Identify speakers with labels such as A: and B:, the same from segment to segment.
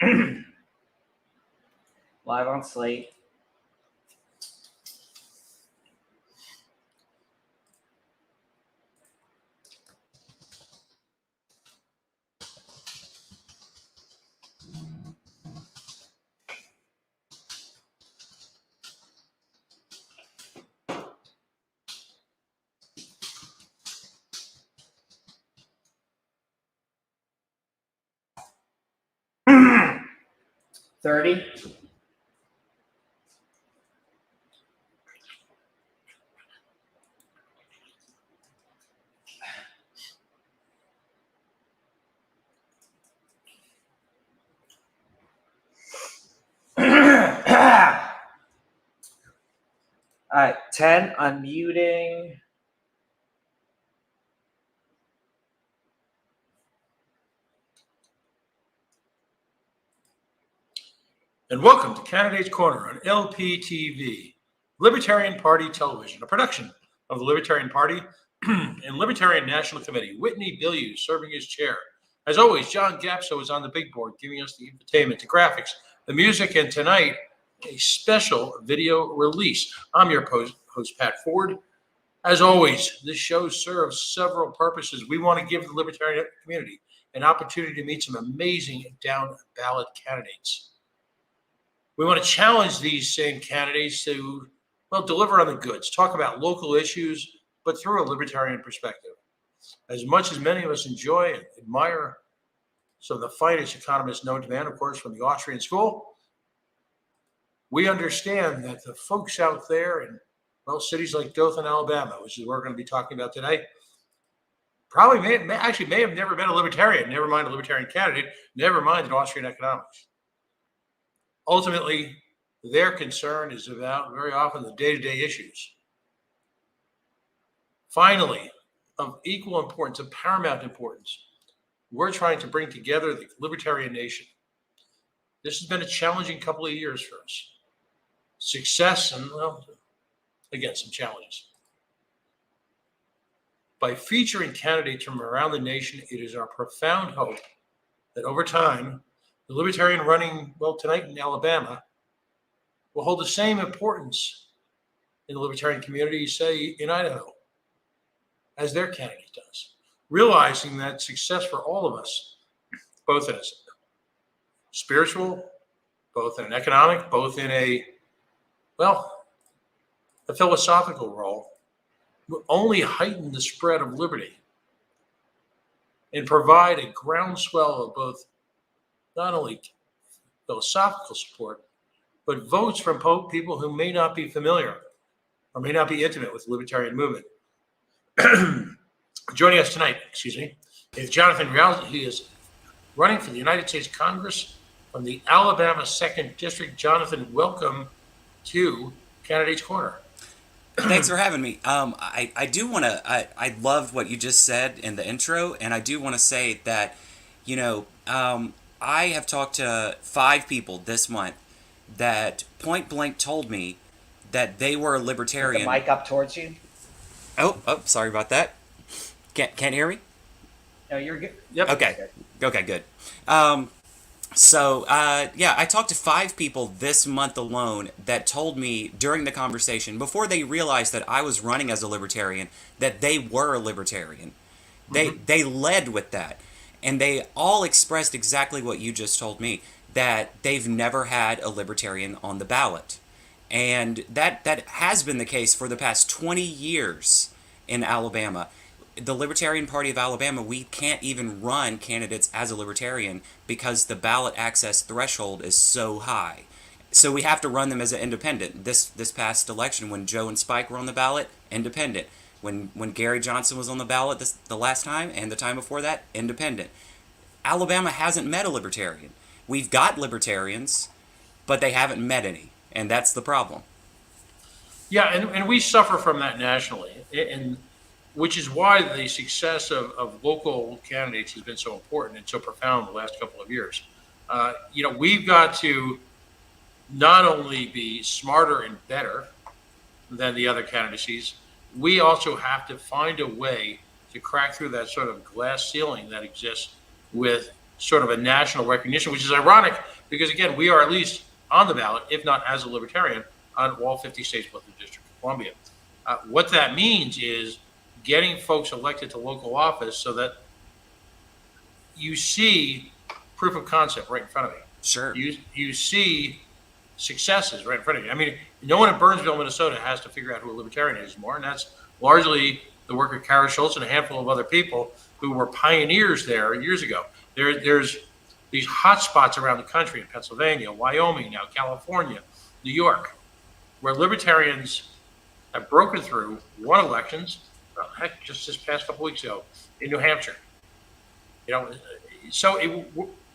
A: Live on Slate. $30. All right, 10, unmuting.
B: And welcome to Candidates Corner on LPTV, Libertarian Party Television, a production of the Libertarian Party and Libertarian National Committee. Whitney Billieu serving as chair. As always, John Gapso is on the big board, giving us the entertainment, the graphics, the music, and tonight, a special video release. I'm your host, Pat Ford. As always, this show serves several purposes. We want to give the Libertarian community an opportunity to meet some amazing down-ballot candidates. We want to challenge these same candidates to, deliver on the goods, talk about local issues, but through a libertarian perspective. As much as many of us enjoy and admire some of the finest economists known to man, of course, from the Austrian school, we understand that the folks out there in, cities like Dothan, Alabama, which is what we're going to be talking about today, probably may have never been a libertarian, never mind a libertarian candidate, never mind an Austrian economics. Ultimately, their concern is about very often the day-to-day issues. Finally, of equal importance, of paramount importance, we're trying to bring together the libertarian nation. This has been a challenging couple of years for us. Success and, again, some challenges. By featuring candidates from around the nation, it is our profound hope that over time, the libertarian running, tonight in Alabama, will hold the same importance in the libertarian community, say, in Idaho, as their candidate does. Realizing that success for all of us, both in a spiritual, both in an economic, both in a philosophical role, will only heighten the spread of liberty and provide a groundswell of both not only philosophical support, but votes from people who may not be familiar or may not be intimate with the libertarian movement. Joining us tonight, is Jonathan Realz. He is running for the United States Congress from the Alabama 2nd District. Jonathan, welcome to Candidates Corner.
C: Thanks for having me. I do want to, I loved what you just said in the intro, and I do want to say that, I have talked to 5 people this month that point blank told me that they were a libertarian.
A: Put the mic up towards you.
C: Oh, sorry about that. Can't hear me?
A: No, you're good.
C: Yep. Okay, good. I talked to 5 people this month alone that told me during the conversation, before they realized that I was running as a libertarian, that they were a libertarian. They led with that. And they all expressed exactly what you just told me, that they've never had a libertarian on the ballot. And that has been the case for the past 20 years in Alabama. The Libertarian Party of Alabama, we can't even run candidates as a libertarian because the ballot access threshold is so high. So we have to run them as an independent. This past election, when Joe and Spike were on the ballot, independent. When Gary Johnson was on the ballot the last time and the time before that, independent. Alabama hasn't met a libertarian. We've got libertarians, but they haven't met any, and that's the problem.
B: Yeah, and we suffer from that nationally, and which is why the success of local candidates has been so important and so profound the last couple of years. We've got to not only be smarter and better than the other candidacies, we also have to find a way to crack through that sort of glass ceiling that exists with sort of a national recognition, which is ironic because, again, we are at least on the ballot, if not as a libertarian, on all 50 states plus the District of Columbia. What that means is getting folks elected to local office so that you see proof of concept right in front of you.
C: Sure.
B: You see successes right in front of you. I mean, no one in Burnsville, Minnesota has to figure out who a libertarian is more, and that's largely the work of Kara Schultz and a handful of other people who were pioneers there years ago. There's these hot spots around the country in Pennsylvania, Wyoming now, California, New York, where libertarians have broken through, won elections, heck, just this past couple weeks ago in New Hampshire. So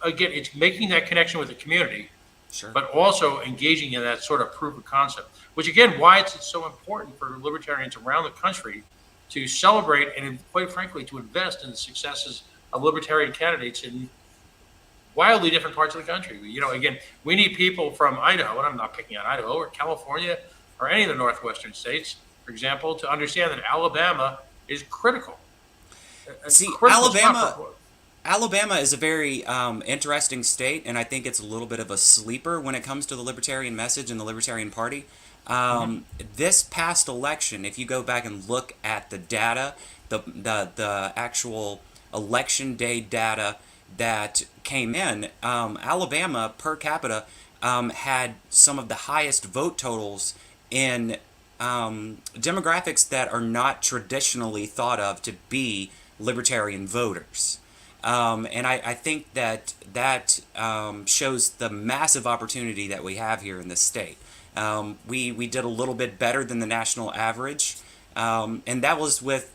B: again, it's making that connection with the community,
C: Sure.
B: but also engaging in that sort of proof of concept, which again, why it's so important for libertarians around the country to celebrate and, quite frankly, to invest in the successes of libertarian candidates in wildly different parts of the country. Again, we need people from Idaho, and I'm not picking on Idaho, or California, or any of the northwestern states, for example, to understand that Alabama is critical.
C: See, Alabama is a very interesting state, and I think it's a little bit of a sleeper when it comes to the Libertarian message and the Libertarian Party. This past election, if you go back and look at the data, the actual election day data that came in, Alabama per capita had some of the highest vote totals in demographics that are not traditionally thought of to be libertarian voters. And I think that shows the massive opportunity that we have here in this state. We did a little bit better than the national average, and that was with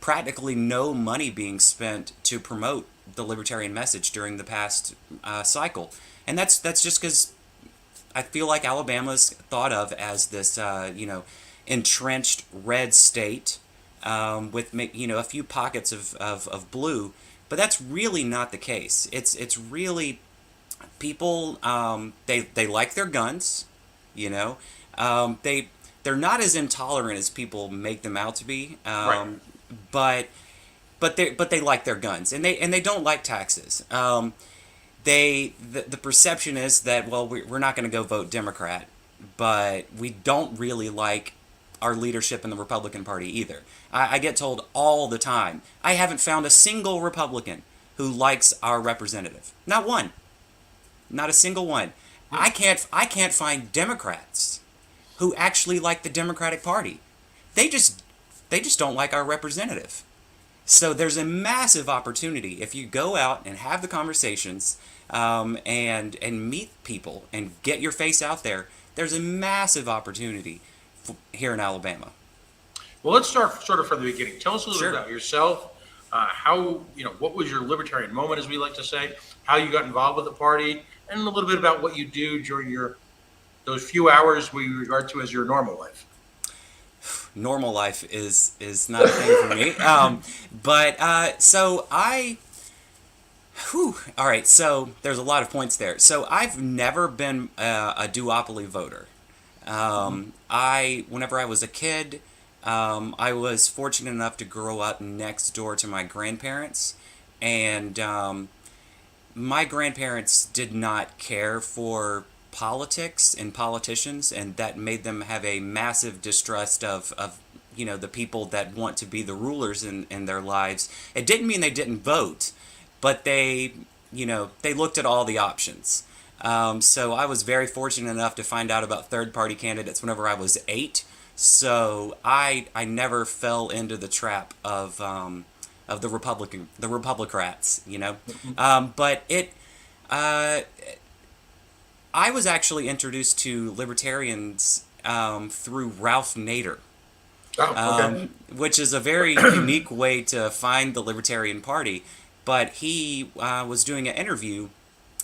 C: practically no money being spent to promote the libertarian message during the past cycle. And that's just because I feel like Alabama's thought of as this entrenched red state with a few pockets of blue. But that's really not the case. It's really people. They like their guns, They're not as intolerant as people make them out to be.
B: Right.
C: But they like their guns, and they don't like taxes. The perception is that, well, we're not going to go vote Democrat, but we don't really like our leadership in the Republican Party either. I get told all the time, I haven't found a single Republican who likes our representative. Not one. Not a single one. I can't find Democrats who actually like the Democratic Party. They just don't like our representative. So there's a massive opportunity if you go out and have the conversations and meet people and get your face out there. There's a massive opportunity here in Alabama.
B: Well, let's start sort of from the beginning. Tell us a little
C: Sure.
B: bit about yourself. What was your libertarian moment, as we like to say? How you got involved with the party, and a little bit about what you do during those few hours we regard to as your normal life.
C: Normal life is not a thing for me. All right, so there's a lot of points there. So I've never been a duopoly voter. Whenever I was a kid, I was fortunate enough to grow up next door to my grandparents, and my grandparents did not care for politics and politicians, and that made them have a massive distrust of the people that want to be the rulers in their lives. It didn't mean they didn't vote, but they looked at all the options. So I was very fortunate enough to find out about third-party candidates whenever I was 8. So I never fell into the trap of the Republicrats, but I was actually introduced to libertarians through Ralph Nader, which is a very unique way to find the Libertarian Party. But he was doing an interview,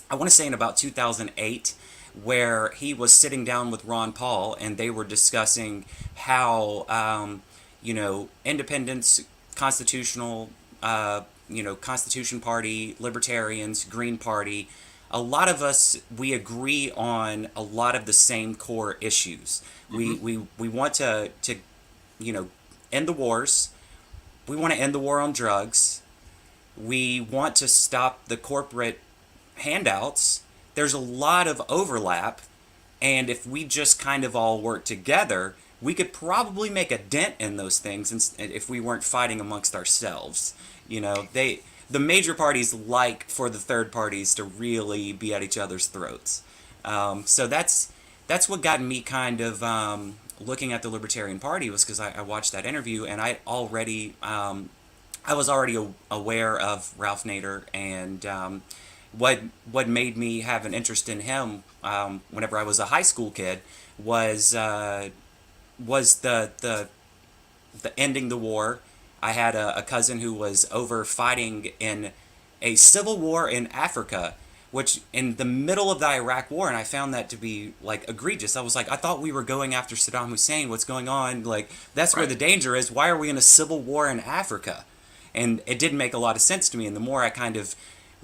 C: I want to say in about 2008, where he was sitting down with Ron Paul, and they were discussing how, independents, constitutional, Constitution Party, Libertarians, Green Party, a lot of us, we agree on a lot of the same core issues. Mm-hmm. We want to end the wars. We want to end the war on drugs. We want to stop the corporate handouts. There's a lot of overlap, and if we just kind of all work together, we could probably make a dent in those things if we weren't fighting amongst ourselves. The major parties like for the third parties to really be at each other's throats. So that's what got me kind of looking at the Libertarian Party, was because I watched that interview, and I was already aware of Ralph Nader, and what made me have an interest in him whenever I was a high school kid was the ending the war. I had a cousin who was over fighting in a civil war in Africa, which in the middle of the Iraq War, and I found that to be like egregious. I was like, I thought we were going after Saddam Hussein. What's going on? Like, that's where the danger is. Why are we in a civil war in Africa? And it didn't make a lot of sense to me. And the more I kind of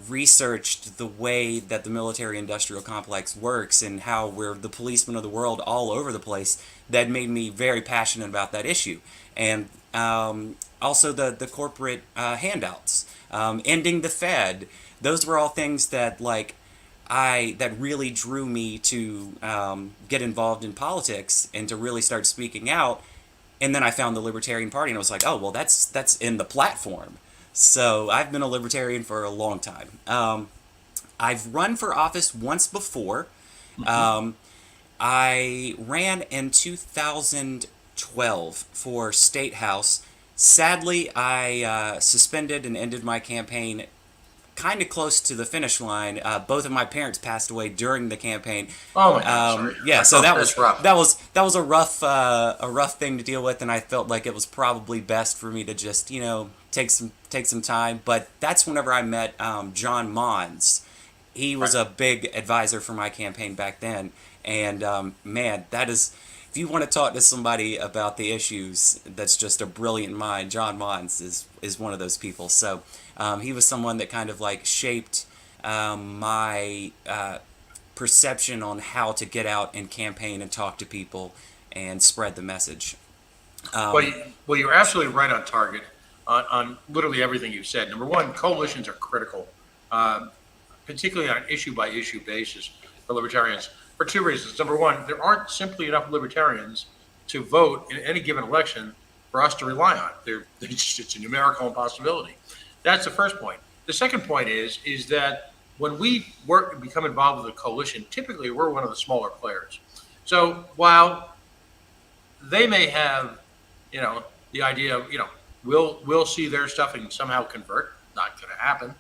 C: researched the way that the military-industrial complex works and how we're the policemen of the world all over the place, that made me very passionate about that issue. And also the corporate handouts, ending the Fed. Those were all things that that really drew me to get involved in politics and to really start speaking out. And then I found the Libertarian Party, and I was like, oh, well, that's in the platform. So I've been a Libertarian for a long time. I've run for office once before. I ran in 2012 for State House. Sadly, I suspended and ended my campaign kind of close to the finish line. Both of my parents passed away during the campaign.
B: Oh my God, sorry.
C: Yeah, so
B: That's rough.
C: that was a rough thing to deal with, and I felt like it was probably best for me to just take some time. But that's whenever I met John Mons. He was a big advisor for my campaign back then, and man, that is. If you want to talk to somebody about the issues, that's just a brilliant mind. John Mons is one of those people. So he was someone that kind of shaped my perception on how to get out and campaign and talk to people and spread the message.
B: Well, you're absolutely right on target on literally everything you've said. Number one, coalitions are critical, particularly on an issue-by-issue basis for libertarians, for two reasons. Number one, there aren't simply enough libertarians to vote in any given election for us to rely on. It's a numerical impossibility. That's the first point. The second point is that when we work and become involved with a coalition, typically we're one of the smaller players. So while they may have, the idea of, we'll see their stuff and somehow convert, not going to happen.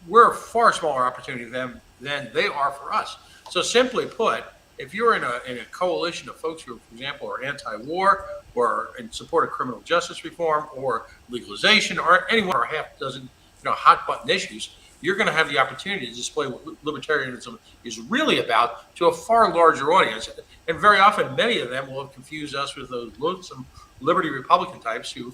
B: We're a far smaller opportunity than they are for us. So simply put, if you're in a coalition of folks who, for example, are anti-war or in support of criminal justice reform or legalization or any one or half dozen hot button issues, you're going to have the opportunity to display what libertarianism is really about to a far larger audience. And very often, many of them will have confused us with those loathsome liberty Republican types who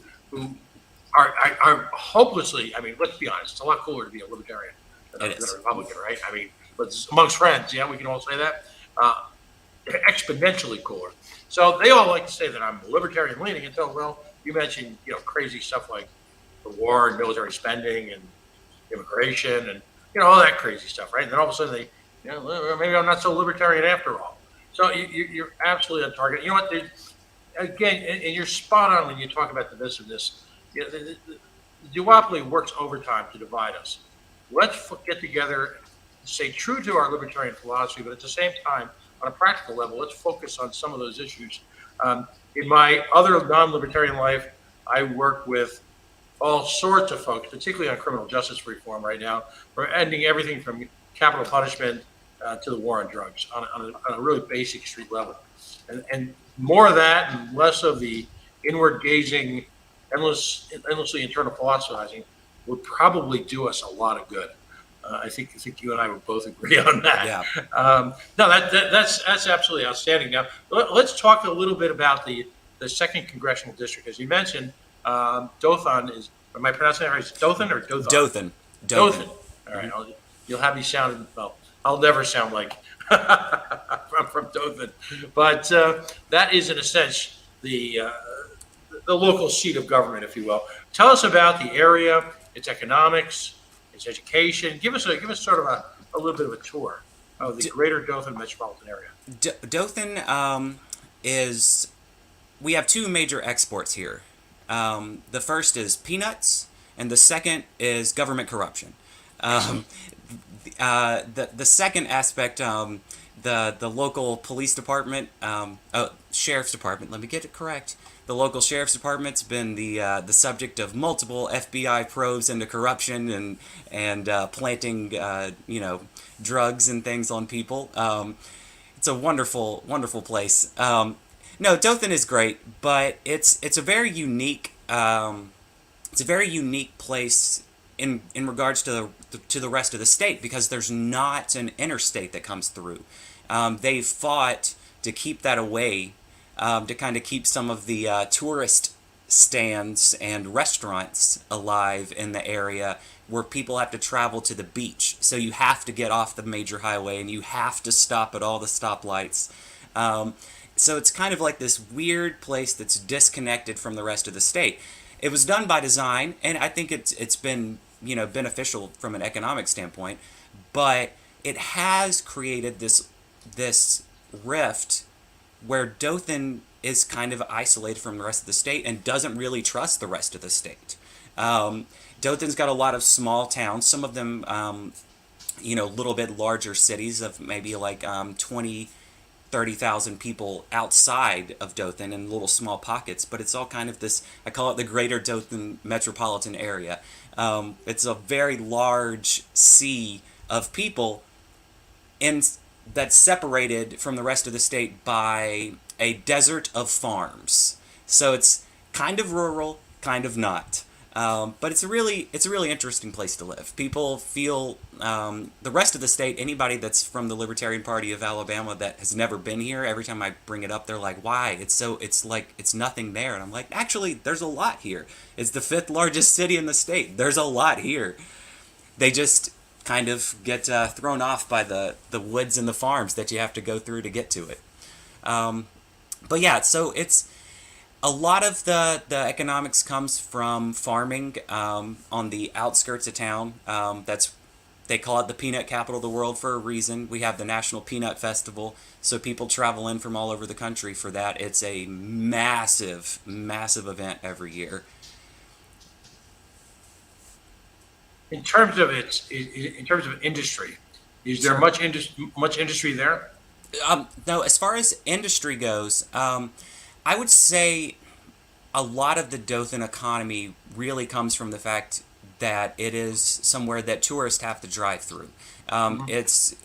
B: are hopelessly, let's be honest, it's a lot cooler to be a libertarian than a Republican, right? But amongst friends, yeah, we can all say that. Exponentially cooler. So they all like to say that I'm libertarian leaning until, well, you mentioned, crazy stuff like the war and military spending and immigration and, all that crazy stuff, right? And then all of a sudden they, maybe I'm not so libertarian after all. So you're absolutely on target. You know what? Again, and you're spot on when you talk about divisiveness. The duopoly works overtime to divide us. Let's get together, stay true to our libertarian philosophy, but at the same time, on a practical level, let's focus on some of those issues. In my other non-libertarian life, I work with all sorts of folks, particularly on criminal justice reform right now. We're ending everything from capital punishment to the war on drugs on a really basic street level. And more of that and less of the inward-gazing, endlessly internal philosophizing would probably do us a lot of good. I think you and I would both agree on that.
C: Yeah.
B: No, that's absolutely outstanding. Now, let's talk a little bit about the second congressional district. As you mentioned, Dothan is. Am I pronouncing that right? Is it Dothan or Dothan?
C: Dothan.
B: All right. You'll have me sound. Well, I'll never sound like I'm from Dothan, but that is in a sense the local seat of government, if you will. Tell us about the area its economics, its education. Give us sort of a little bit of a tour of the greater Dothan metropolitan area.
C: Dothan is, we have two major exports here. The first is peanuts, and the second is government corruption. The second aspect, the local police department, sheriff's department. Let me get it correct. The local sheriff's department's been the subject of multiple FBI probes into corruption and planting drugs and things on people. It's a wonderful place. No, Dothan is great, but it's a very unique place in regards to the rest of the state, because there's not an interstate that comes through. They've fought to keep that away, to kind of keep some of the tourist stands and restaurants alive in the area where people have to travel to the beach. So you have to get off the major highway and you have to stop at all the stoplights. So it's kind of like this weird place that's disconnected from the rest of the state. It was done by design, and I think it's been beneficial from an economic standpoint, but it has created this rift where Dothan is kind of isolated from the rest of the state and doesn't really trust the rest of the state. Dothan's got a lot of small towns, some of them, little bit larger cities of maybe like 20, 30,000 people outside of Dothan in little small pockets, but it's all kind of this, I call it the greater Dothan metropolitan area. It's a very large sea of people that's separated from the rest of the state by a desert of farms. So it's kind of rural, kind of not. But it's a really interesting place to live. People feel, the rest of the state, anybody that's from the Libertarian Party of Alabama that has never been here, every time I bring it up, they're like, why? It's like, it's nothing there. And I'm like, actually, there's a lot here. It's the 5th largest city in the state. There's a lot here. They just kind of get thrown off by the woods and the farms that you have to go through to get to it. But yeah, so it's a lot of the economics comes from farming on the outskirts of town. They call it the peanut capital of the world for a reason. We have the National Peanut Festival, so people travel in from all over the country for that. It's a massive, massive event every year.
B: In terms of industry, is there much industry there?
C: No, as far as industry goes, I would say a lot of the Dothan economy really comes from the fact that it is somewhere that tourists have to drive through. It's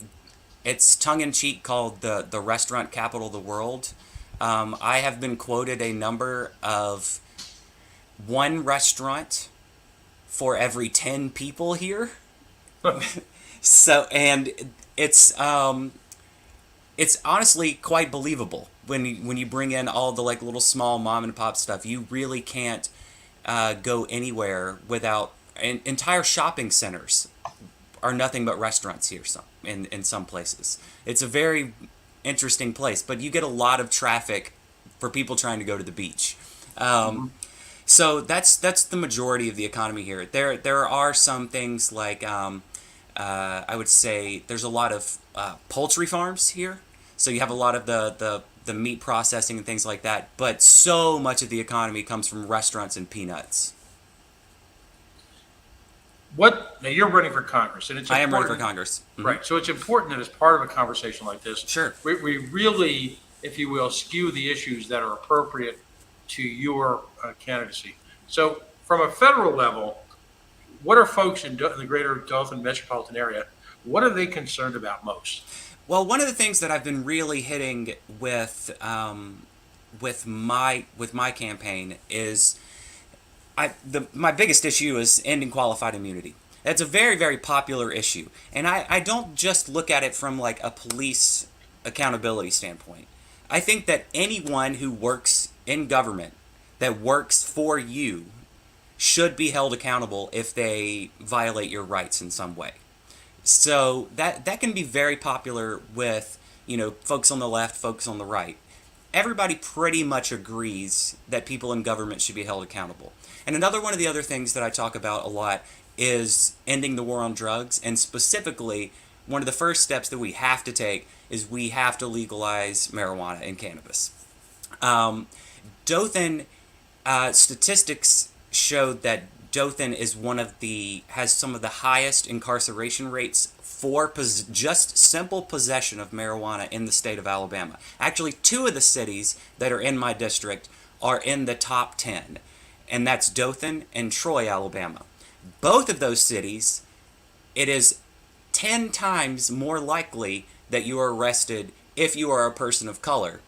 C: tongue-in-cheek called the restaurant capital of the world. I have been quoted a number of one restaurant for every 10 people here. So, and it's honestly quite believable when you bring in all the like little small mom and pop stuff. You really can't go anywhere without, entire shopping centers are nothing but restaurants here. In some places, it's a very interesting place, but you get a lot of traffic for people trying to go to the beach. So that's the majority of the economy here. There are some things like I would say there's a lot of poultry farms here. So you have a lot of the meat processing and things like that. But so much of the economy comes from restaurants and peanuts.
B: Now you're running for Congress, and
C: I am running for Congress. Mm-hmm.
B: Right. So it's important that as part of a conversation like this,
C: sure,
B: we really, if you will, skew the issues that are appropriate to your candidacy. So from a federal level, what are folks in the greater Dothan metropolitan area, what are they concerned about most?
C: Well, one of the things that I've been really hitting with my campaign is my biggest issue is ending qualified immunity. That's a very, very popular issue. And I don't just look at it from like a police accountability standpoint. I think that anyone who works in government that works for you should be held accountable if they violate your rights in some way. So that can be very popular with, folks on the left, folks on the right. Everybody pretty much agrees that people in government should be held accountable. And another one of the other things that I talk about a lot is ending the war on drugs, and specifically, one of the first steps that we have to take is we have to legalize marijuana and cannabis. Dothan statistics showed that Dothan is has some of the highest incarceration rates for just simple possession of marijuana in the state of Alabama. Actually, 2 of the cities that are in my district are in the top 10, and that's Dothan and Troy, Alabama. Both of those cities, it is 10 times more likely that you are arrested if you are a person of color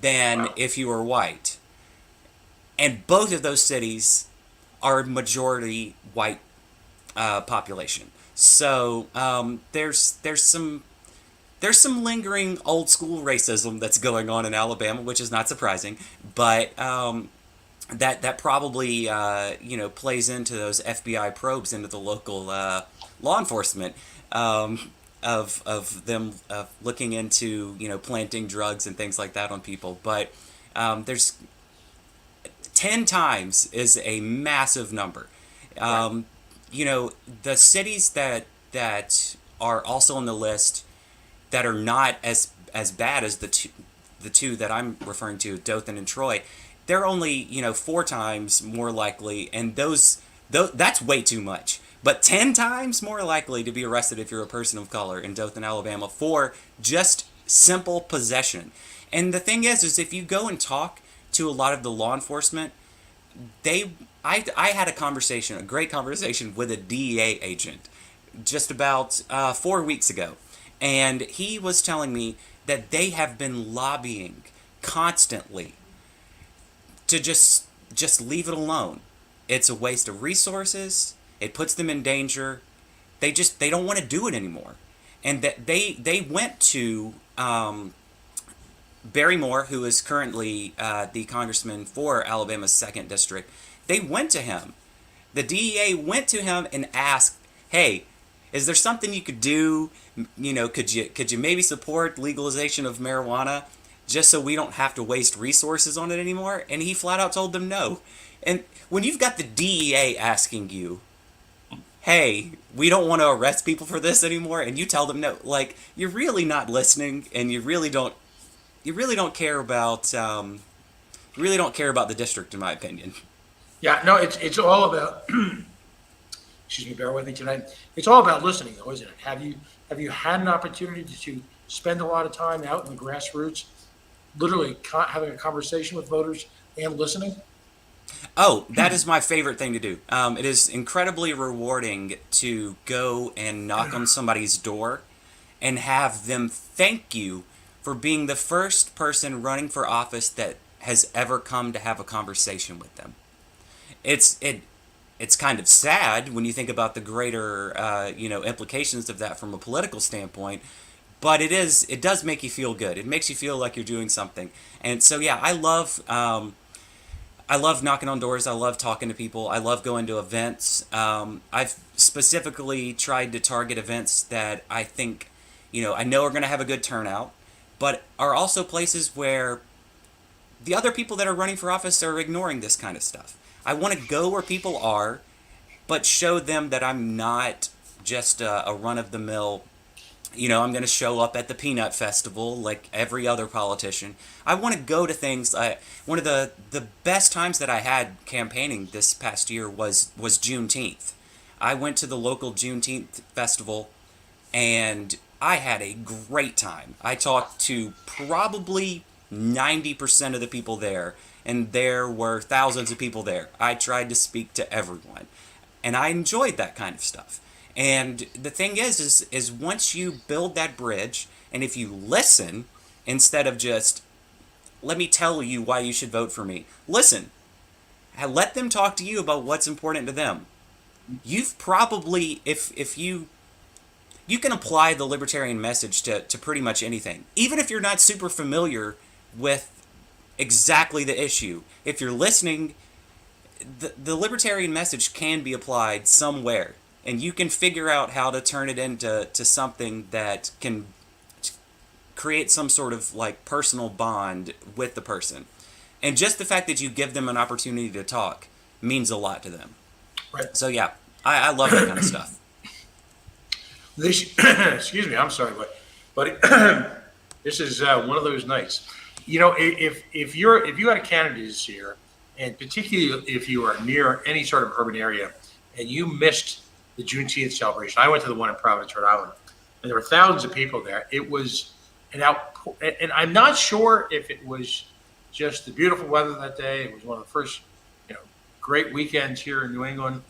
C: than if you are white. And both of those cities are majority white population. So there's some lingering old school racism that's going on in Alabama, which is not surprising, but that probably plays into those FBI probes into the local law enforcement of them looking into planting drugs and things like that on people. But there's 10 times is a massive number. The cities that are also on the list that are not as bad as the two that I'm referring to, Dothan and Troy, they're only 4 times more likely, and that's way too much. But 10 times more likely to be arrested if you're a person of color in Dothan, Alabama, for just simple possession. And the thing is if you go and talk to a lot of the law enforcement, I had a great conversation with a DEA agent just about 4 weeks ago, and he was telling me that they have been lobbying constantly to just leave it alone. It's a waste of resources. It puts them in danger. They don't want to do it anymore. And that they went to Barry Moore, who is currently the congressman for Alabama's 2nd district. They went to him. The DEA went to him and asked, "Hey, is there something you could do? Could you maybe support legalization of marijuana just so we don't have to waste resources on it anymore?" And he flat out told them no. And when you've got the DEA asking you, "Hey, we don't want to arrest people for this anymore," and you tell them no, like, you're really not listening, and you really don't care about the district, in my opinion.
B: Yeah, no, it's all about. Excuse me, bear with me tonight. It's all about listening, though, isn't it? Have you had an opportunity to spend a lot of time out in the grassroots, literally having a conversation with voters and listening?
C: Oh, that is my favorite thing to do. It is incredibly rewarding to go and knock on somebody's door and have them thank you for being the first person running for office that has ever come to have a conversation with them. It's kind of sad when you think about the greater implications of that from a political standpoint, but it does make you feel good. It makes you feel like you're doing something. And so yeah, I love knocking on doors. I love talking to people. I love going to events. I've specifically tried to target events that I think I know are going to have a good turnout, but are also places where the other people that are running for office are ignoring this kind of stuff. I want to go where people are, but show them that I'm not just a run-of-the-mill, I'm going to show up at the Peanut Festival like every other politician. I want to go to things. One of the best times that I had campaigning this past year was Juneteenth. I went to the local Juneteenth festival, and I had a great time. I talked to probably 90% of the people there, and there were thousands of people there. I tried to speak to everyone, and I enjoyed that kind of stuff. And the thing is once you build that bridge, and if you listen instead of just, let me tell you why you should vote for me, listen, let them talk to you about what's important to them. You've probably, if you can apply the libertarian message to pretty much anything, even if you're not super familiar with exactly the issue. If you're listening, the libertarian message can be applied somewhere, and you can figure out how to turn it into something that can create some sort of like personal bond with the person. And just the fact that you give them an opportunity to talk means a lot to them.
B: Right.
C: So yeah, I love that kind of stuff.
B: This, excuse me, I'm sorry, but this is one of those nights. If you had a candidacy here, and particularly if you are near any sort of urban area, and you missed the Juneteenth celebration, I went to the one in Providence, Rhode Island, and there were thousands of people there. It was an outpour, and I'm not sure if it was just the beautiful weather that day. It was one of the first, great weekends here in New England,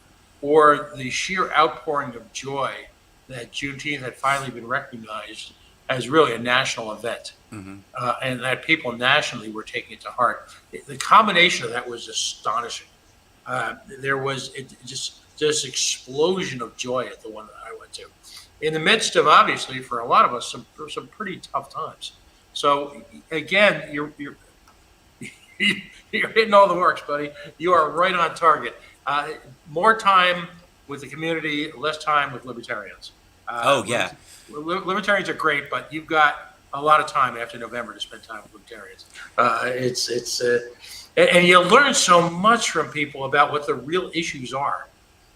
B: or the sheer outpouring of joy that Juneteenth had finally been recognized as really a national event, and that people nationally were taking it to heart. The combination of that was astonishing. There was just this explosion of joy at the one that I went to, in the midst of, obviously, for a lot of us, some pretty tough times. So again, you're you're hitting all the marks, buddy. You are right on target. More time with the community, less time with libertarians.
C: Oh yeah.
B: Libertarians are great, but you've got a lot of time after November to spend time with libertarians. And you learn so much from people about what the real issues are,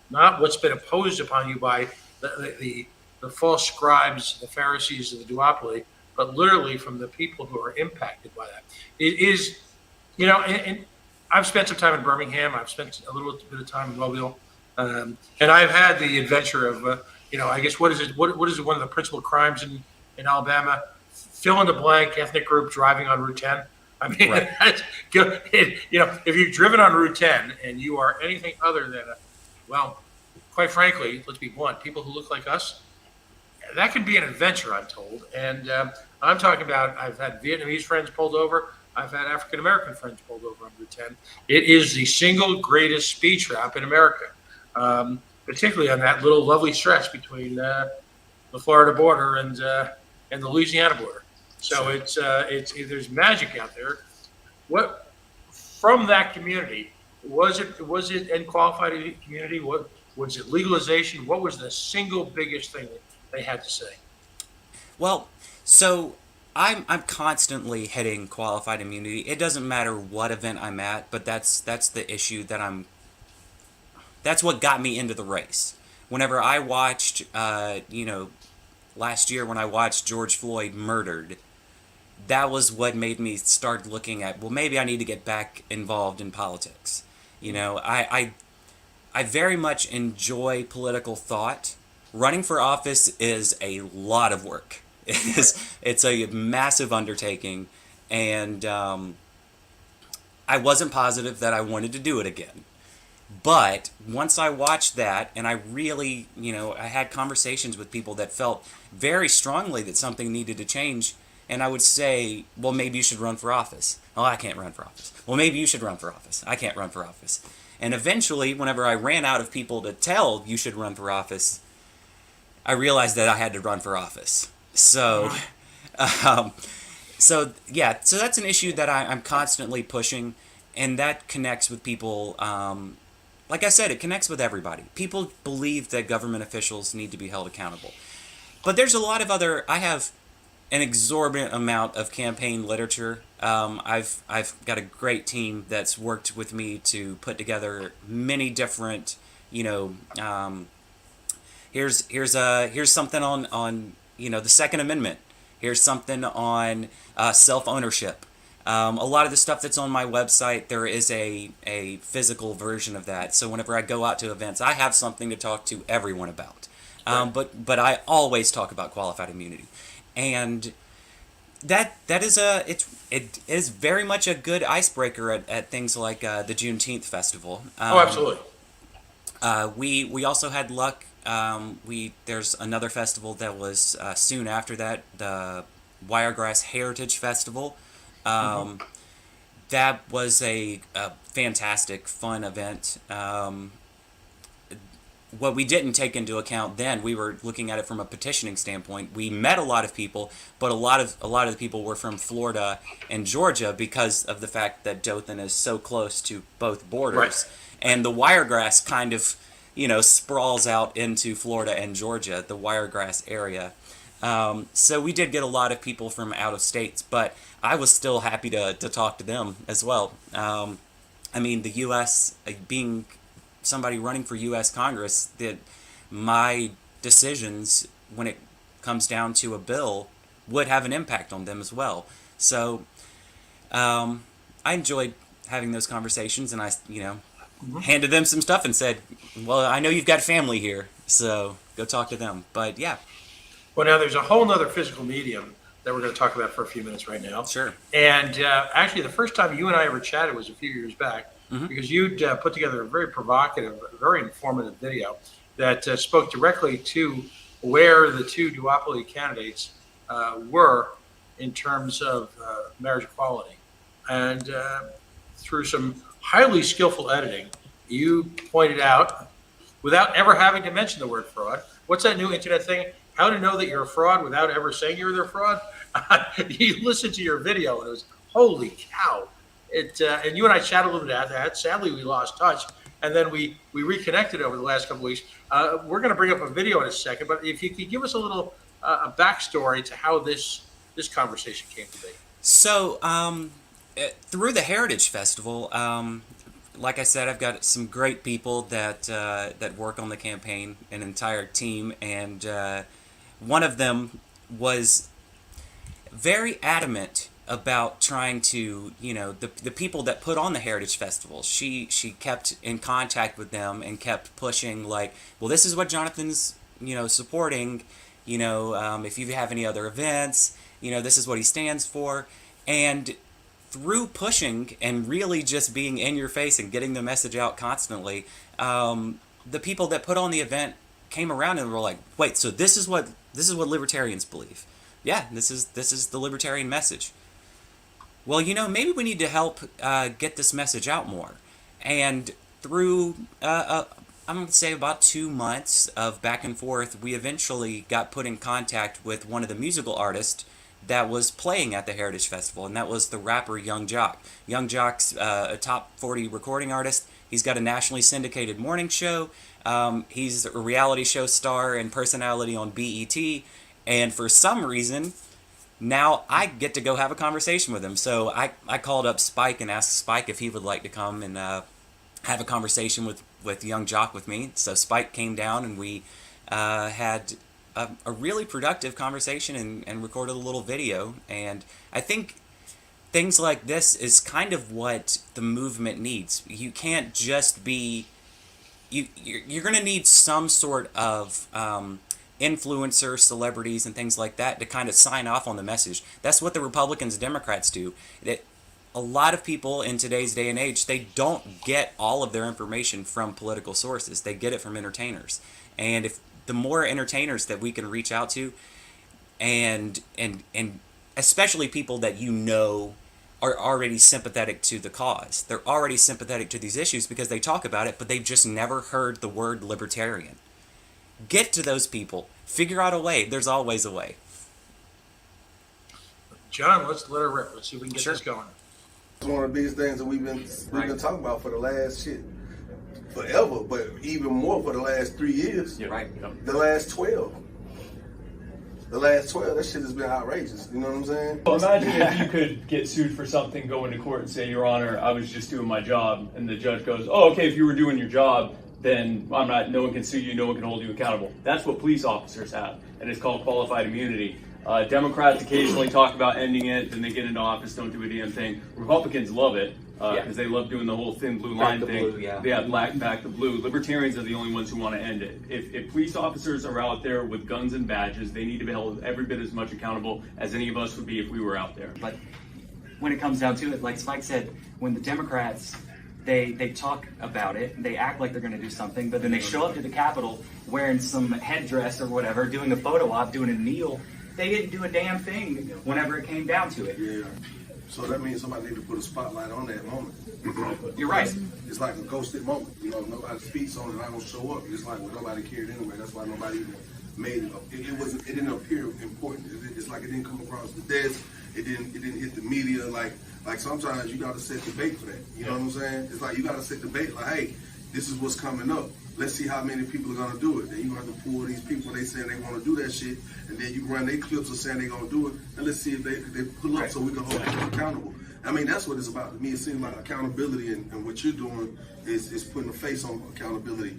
B: not what's been imposed upon you by the false scribes, the Pharisees of the duopoly, but literally from the people who are impacted by that. It is, and I've spent some time in Birmingham. I've spent a little bit of time in Mobile, and I've had the adventure of, I guess what is it? What is one of the principal crimes in Alabama? Fill in the blank ethnic group driving on Route 10. I mean,
C: Right.
B: that's good. If you've driven on Route 10 and you are anything other than quite frankly, let's be blunt, people who look like us, that can be an adventure, I'm told. And I'm talking about, I've had Vietnamese friends pulled over. I've had African American friends pulled over on Route 10. It is the single greatest speed trap in America, particularly on that little lovely stretch between the Florida border and the Louisiana border. So it's there's magic out there. What from that community was it in qualified community? What was it, legalization? What was the single biggest thing that they had to say?
C: Well, so I'm constantly hitting qualified immunity. It doesn't matter what event I'm at, but that's the issue that's what got me into the race. Whenever I watched, last year when I watched George Floyd murdered, that was what made me start looking at, well, maybe I need to get back involved in politics. I very much enjoy political thought. Running for office is a lot of work. It's a massive undertaking, and I wasn't positive that I wanted to do it again. But once I watched that, and I really, I had conversations with people that felt very strongly that something needed to change, and I would say, well, maybe you should run for office. Oh, I can't run for office. Well, maybe you should run for office. I can't run for office. And eventually, whenever I ran out of people to tell you should run for office, I realized that I had to run for office. So, so that's an issue that I'm constantly pushing, and that connects with people. Like I said, it connects with everybody. People believe that government officials need to be held accountable. But there's a lot of I have an exorbitant amount of campaign literature. I've got a great team that's worked with me to put together many different, here's something on the Second Amendment. Here's something on self-ownership. A lot of the stuff that's on my website, there is a physical version of that. So whenever I go out to events, I have something to talk to everyone about. But I always talk about qualified immunity, and that is it is very much a good icebreaker at things like the Juneteenth festival.
B: Absolutely.
C: We also had luck. There's another festival that was soon after that, the Wiregrass Heritage Festival. That was a fantastic, fun event. What we didn't take into account then, we were looking at it from a petitioning standpoint. We met a lot of people, but a lot of the people were from Florida and Georgia because of the fact that Dothan is so close to both borders,
B: Right.
C: And the Wiregrass kind of sprawls out into Florida and Georgia, the Wiregrass area. So we did get a lot of people from out of states, but I was still happy to talk to them as well. The U.S. being somebody running for U.S. Congress, that my decisions when it comes down to a bill would have an impact on them as well. So I enjoyed having those conversations, and I, handed them some stuff and said, well, I know you've got family here, so go talk to them. But yeah.
B: Well, now there's a whole nother physical medium that we're going to talk about for a few minutes right now.
C: Sure.
B: And actually, the first time you and I ever chatted was a few years back, because you'd put together a very provocative, very informative video that spoke directly to where the two duopoly candidates were in terms of marriage equality. And through some highly skillful editing, you pointed out, without ever having to mention the word fraud, what's that new internet thing? How to know that you're a fraud without ever saying you're a fraud? You listened to your video and it was, holy cow. And you and I chatted a little bit after that. Sadly, we lost touch. And then we reconnected over the last couple of weeks. We're going to bring up a video in a second, but if you could give us a little a backstory to how this conversation came to be.
C: So through the Heritage Festival, like I said, I've got some great people that work on the campaign, an entire team, and one of them was very adamant about trying to, the people that put on the Heritage Festival. She kept in contact with them and kept pushing, like, well, this is what Jonathan's, supporting. If you have any other events, this is what he stands for. And through pushing and really just being in your face and getting the message out constantly, the people that put on the event came around and were like, wait, so this is what libertarians believe. Yeah, this is the libertarian message. Well, maybe we need to help get this message out more. And through, I'm going to say about 2 months of back and forth, we eventually got put in contact with one of the musical artists that was playing at the Heritage Festival, and that was the rapper Young Jock. Young Jock's a top 40 recording artist. He's got a nationally syndicated morning show. He's a reality show star and personality on BET, and for some reason, now I get to go have a conversation with him. So I called up Spike and asked Spike if he would like to come and have a conversation with Young Jock with me. So Spike came down, and we had a really productive conversation and recorded a little video. And I think things like this is kind of what the movement needs. You can't just be... You're going to need some sort of influencers, celebrities, and things like that to kind of sign off on the message. That's what the Republicans and Democrats do. A lot of people in today's day and age, they don't get all of their information from political sources. They get it from entertainers. And if the more entertainers that we can reach out to, and especially people that are already sympathetic to the cause. They're already sympathetic to these issues because they talk about it, but they've just never heard the word libertarian. Get to those people. Figure out a way. There's always a way.
B: John, let's let her rip. Let's see if we can get this going.
D: It's one of the biggest things that we've been talking about for the last forever, but even more for the last 3 years.
C: Yeah, right.
D: The last 12. That shit has been outrageous. You know what I'm saying?
E: Well, imagine if you could get sued for something, go into court and say, Your Honor, I was just doing my job, and the judge goes, oh, okay, if you were doing your job, then no one can sue you, no one can hold you accountable. That's what police officers have, and it's called qualified immunity. Democrats occasionally talk about ending it, then they get into office, don't do a damn thing. Republicans love it, because they love doing the whole thin blue line thing.
C: Blue, yeah.
E: They have black back the blue. Libertarians are the only ones who want to end it. If police officers are out there with guns and badges, they need to be held every bit as much accountable as any of us would be if we were out there.
F: But when it comes down to it, like Spike said, when the Democrats, they talk about it, they act like they're going to do something, but then they show up to the Capitol wearing some headdress or whatever, doing a photo op, doing a kneel. They didn't do a damn thing whenever it came down to it.
D: Yeah. So that means somebody need to put a spotlight on that moment.
F: You're right.
D: It's like a ghosted moment. Nobody speaks on it. I don't show up. It's like, well, nobody cared anyway. That's why nobody even made it. It didn't appear important. It's like it didn't come across the desk. It didn't hit the media. Like sometimes you got to set the bait for that. You know what I'm saying? It's like you got to set the bait. Like, hey, this is what's coming up. Let's see how many people are gonna do it. Then you have to pull these people. They say they want to do that shit, and then you run their clips of saying they're gonna do it, and let's see if they pull up so we can hold people accountable. I mean, that's what it's about. To me, it seems like accountability, and what you're doing is putting a face on accountability.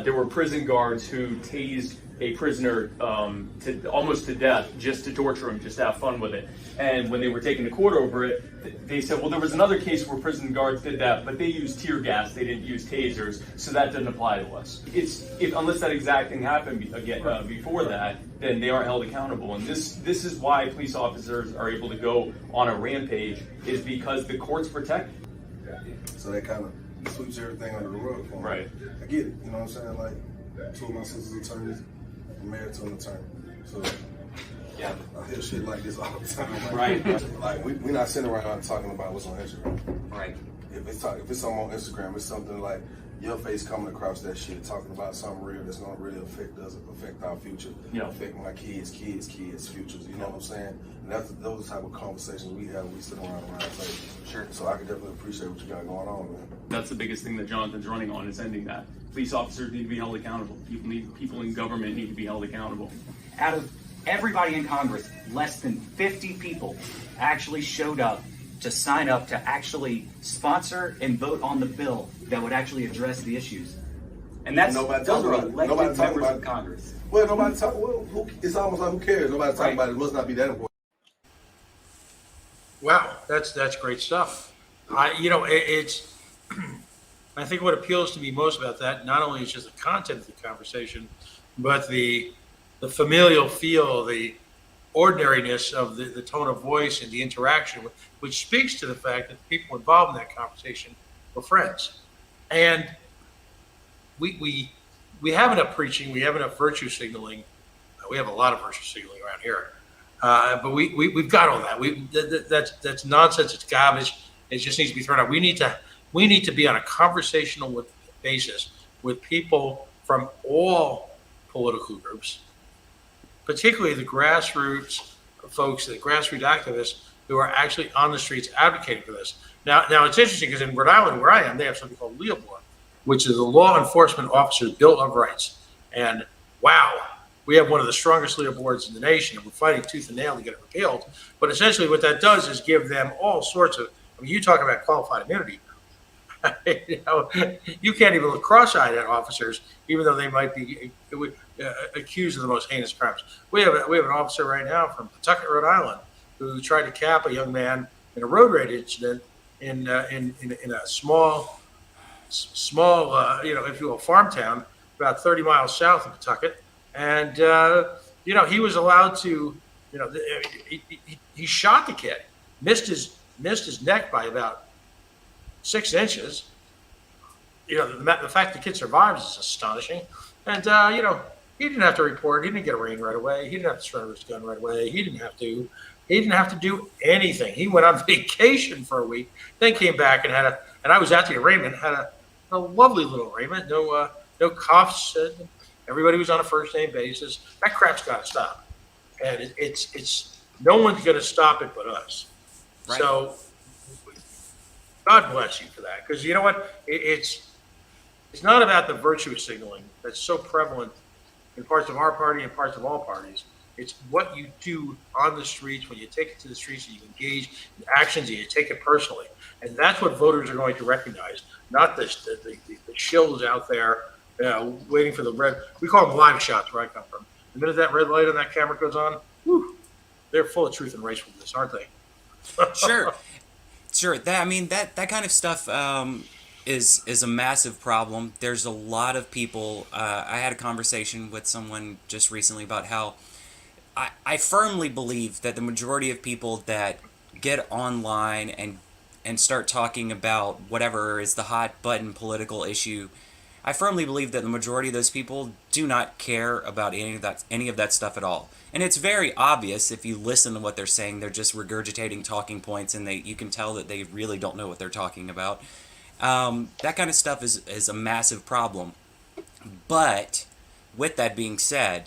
E: There were prison guards who tased a prisoner almost to death just to torture him, just to have fun with it. And when they were taking to court over it, they said, well, there was another case where prison guards did that, but they used tear gas, they didn't use tasers, so that doesn't apply to us. Unless that exact thing happened again before that, then they aren't held accountable. And this is why police officers are able to go on a rampage, is because the courts protect them.
D: So that kind of sweeps everything under the rug for me.
E: Right.
D: I get it. You know what I'm saying? Like, two of my sisters attorneys, I'm married to an attorney. So
F: Yeah.
D: I hear shit like this all the time.
F: Right.
D: Like we're not sitting around talking about what's on Instagram.
F: Right.
D: If it's something on Instagram, it's something like your face coming across that shit, talking about something real that's gonna really affect us, affect our future, affect my kids' futures. You know what I'm saying? And those type of conversations we have. We sit around a table.
F: Sure.
D: So I can definitely appreciate what you got going on, man.
E: That's the biggest thing that Jonathan's running on, is ending that. Police officers need to be held accountable. People in government need to be held accountable.
F: Out of everybody in Congress, less than 50 people actually showed up to sign up to actually sponsor and vote on the bill that would actually address the issues. And those are elected members of Congress.
D: Well, nobody talk. Well, it's almost like, who cares? Nobody talking about it. It must not be that important.
B: Wow, that's great stuff. It's I think what appeals to me most about that, not only is just the content of the conversation, but the familial feel, the ordinariness of the tone of voice and the interaction, which speaks to the fact that the people involved in that conversation were friends. And we have enough preaching, we have enough virtue signaling. We have a lot of virtue signaling around here, but we've got all that. That's nonsense. It's garbage. It just needs to be thrown out. We need to be on a conversational basis with people from all political groups, particularly the grassroots folks, the grassroots activists who are actually on the streets advocating for this. Now it's interesting because in Rhode Island, where I am, they have something called LEOBOR, which is the Law Enforcement Officers Bill of Rights. And wow, we have one of the strongest leaderboards in the nation, and we're fighting tooth and nail to get it repealed. But essentially what that does is give them all sorts of, you talk about qualified immunity. You can't even look cross-eyed at officers, even though they might be accused of the most heinous crimes. We have an officer right now from Pawtucket, Rhode Island, who tried to cap a young man in a road rage incident in a small, if you will, farm town about 30 miles south of Pawtucket, and he was allowed to, he shot the kid, missed his neck by about 6 inches. The fact the kid survives is astonishing. And, he didn't have to report. He didn't get arraigned right away. He didn't have to surrender his gun right away. He didn't have to do anything. He went on vacation for a week, then came back and and I was at the arraignment, had a lovely little arraignment. No cuffs. Everybody was on a first name basis. That crap's got to stop. And it's no one's going to stop it but us. Right. So God bless you for that. Because you know what? It's not about the virtue signaling that's so prevalent in parts of our party and parts of all parties. It's what you do on the streets, when you take it to the streets and you engage in actions and you take it personally. And that's what voters are going to recognize, not the shills out there waiting for the red. We call them live shots where I come from. The minute that red light on that camera goes on, whew, they're full of truth and racefulness, aren't they?
C: Sure. That kind of stuff is a massive problem. There's a lot of people. I had a conversation with someone just recently about how I firmly believe that the majority of people that get online and start talking about whatever is the hot button political issue, I firmly believe that the majority of those people do not care about any of that stuff at all. And it's very obvious if you listen to what they're saying. They're just regurgitating talking points, and you can tell that they really don't know what they're talking about. That kind of stuff is a massive problem. But with that being said,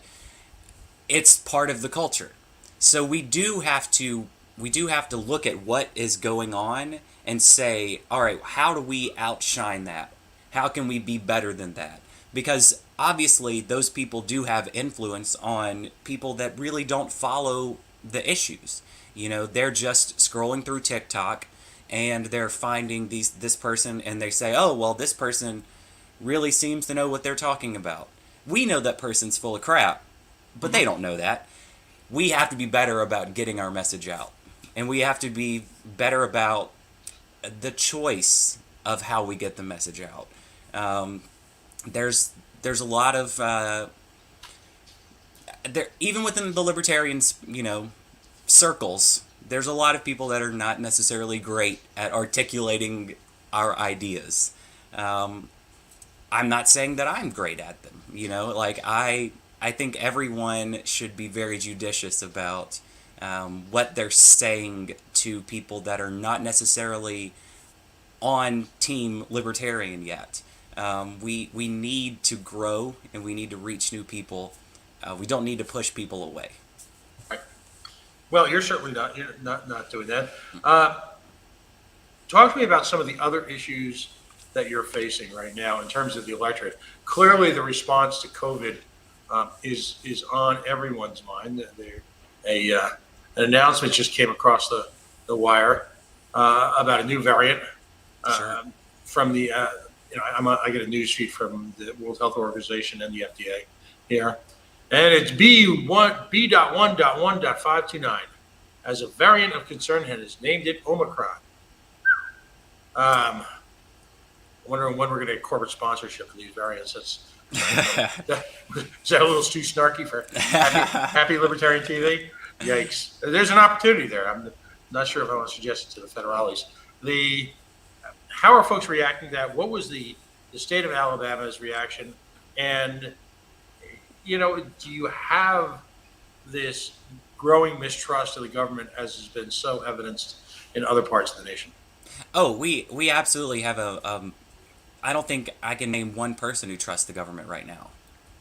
C: it's part of the culture. So we do have to look at what is going on and say, all right, how do we outshine that? How can we be better than that? because obviously those people do have influence on people that really don't follow the issues. You know, they're just scrolling through TikTok and they're finding this person and they say, oh, well, this person really seems to know what they're talking about. We know that person's full of crap, but they don't know that. We have to be better about getting our message out. And we have to be better about the choice of how we get the message out. There's a lot of there, even within the libertarians, circles, there's a lot of people that are not necessarily great at articulating our ideas. I'm not saying that I'm great at them. I think everyone should be very judicious about what they're saying to people that are not necessarily on team libertarian yet. We need to grow and we need to reach new people. We don't need to push people away.
B: Right. Well, you're certainly not doing that. Talk to me about some of the other issues that you're facing right now in terms of the electorate. Clearly, the response to COVID is on everyone's mind. An announcement just came across the wire about a new variant from the. I get a news feed from the World Health Organization and the FDA here, and it's B.1.1.529 as a variant of concern and has named it Omicron. Wondering when we're going to get corporate sponsorship for these variants. Is that a little too snarky for happy libertarian TV? Yikes! There's an opportunity there. I'm not sure if I want to suggest it to the federales. How are folks reacting to that? What was the state of Alabama's reaction? And, do you have this growing mistrust of the government as has been so evidenced in other parts of the nation?
C: Oh, we absolutely have I don't think I can name one person who trusts the government right now.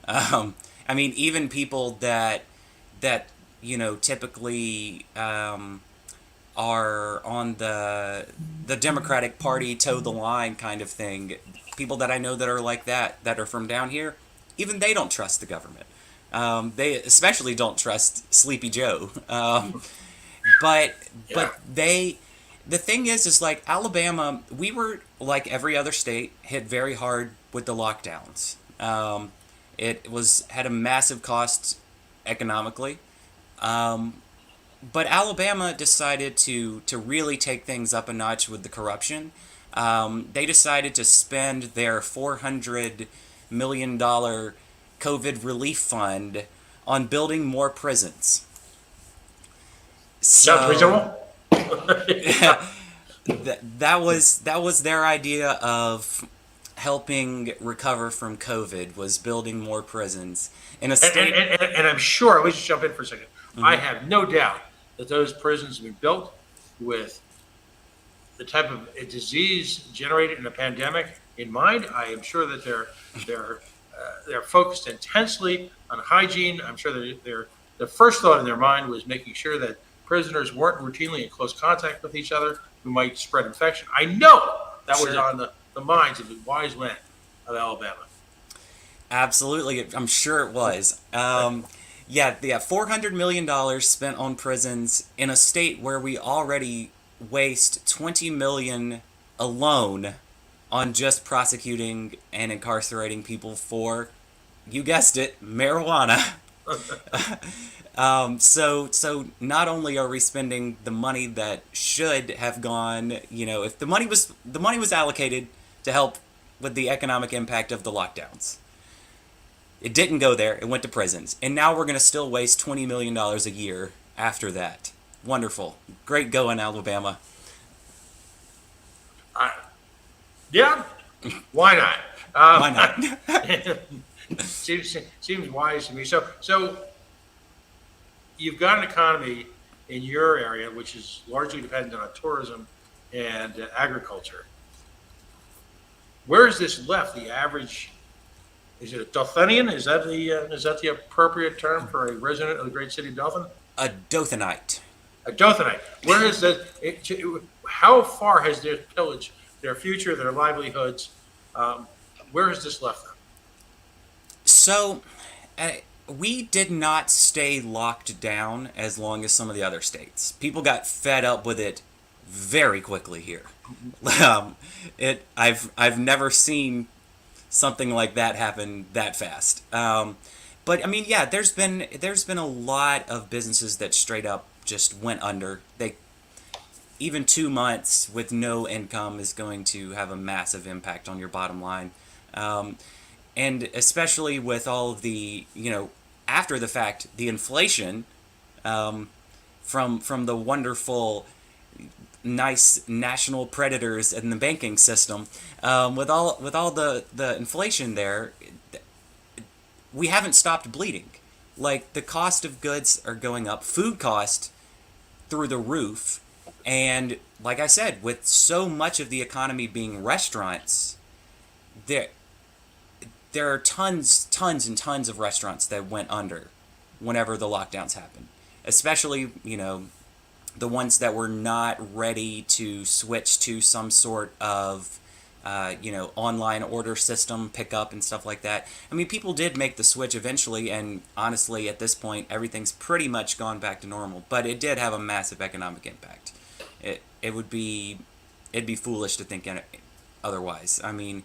C: I mean, even people that typically are on the Democratic Party toe the line kind of thing. People that I know that are like that are from down here, even they don't trust the government. They especially don't trust Sleepy Joe. But the thing is like Alabama, we were like every other state hit very hard with the lockdowns. It had a massive cost economically. But Alabama decided to really take things up a notch with the corruption. They decided to spend their $400 million COVID relief fund on building more prisons.
B: Sounds reasonable.
C: that was their idea of helping recover from COVID, was building more prisons in a state.
B: And I'm sure. Let me just jump in for a second. Mm-hmm. I have no doubt that those prisons have been built with the type of disease generated in a pandemic in mind. I am sure that they're focused intensely on hygiene. I'm sure that the first thought in their mind was making sure that prisoners weren't routinely in close contact with each other who might spread infection. I know that was on the minds of the wise men of Alabama.
C: Absolutely. I'm sure it was. $400 million spent on prisons in a state where we already waste $20 million alone on just prosecuting and incarcerating people for, you guessed it, marijuana. So not only are we spending the money that should have gone, if the money was allocated to help with the economic impact of the lockdowns. It didn't go there. It went to prisons. And now we're going to still waste $20 million a year after that. Wonderful. Great going, Alabama.
B: Yeah. Why not?
C: Why not?
B: seems wise to me. So you've got an economy in your area which is largely dependent on tourism and agriculture. Where is this left? The average. Is it a Dothenian? Is that the appropriate term for a resident of the great city of Dothan?
C: A Dothanite.
B: A Dothanite. Where is that? How far has their pillage, their future, their livelihoods? Where has this left them?
C: So, we did not stay locked down as long as some of the other states. People got fed up with it very quickly here. I've never seen something like that happen that fast. But I mean, yeah, there's been a lot of businesses that straight up just went under. Even 2 months with no income is going to have a massive impact on your bottom line. And especially with all of the, after the fact, the inflation from the wonderful, nice national predators in the banking system, with all the inflation there, we haven't stopped bleeding. Like, the cost of goods are going up, food cost through the roof, and like I said, with so much of the economy being restaurants, there are tons and tons of restaurants that went under whenever the lockdowns happened. Especially, the ones that were not ready to switch to some sort of, online order system, pickup and stuff like that. I mean, people did make the switch eventually, and honestly, at this point, everything's pretty much gone back to normal. But it did have a massive economic impact. It'd be foolish to think otherwise. I mean,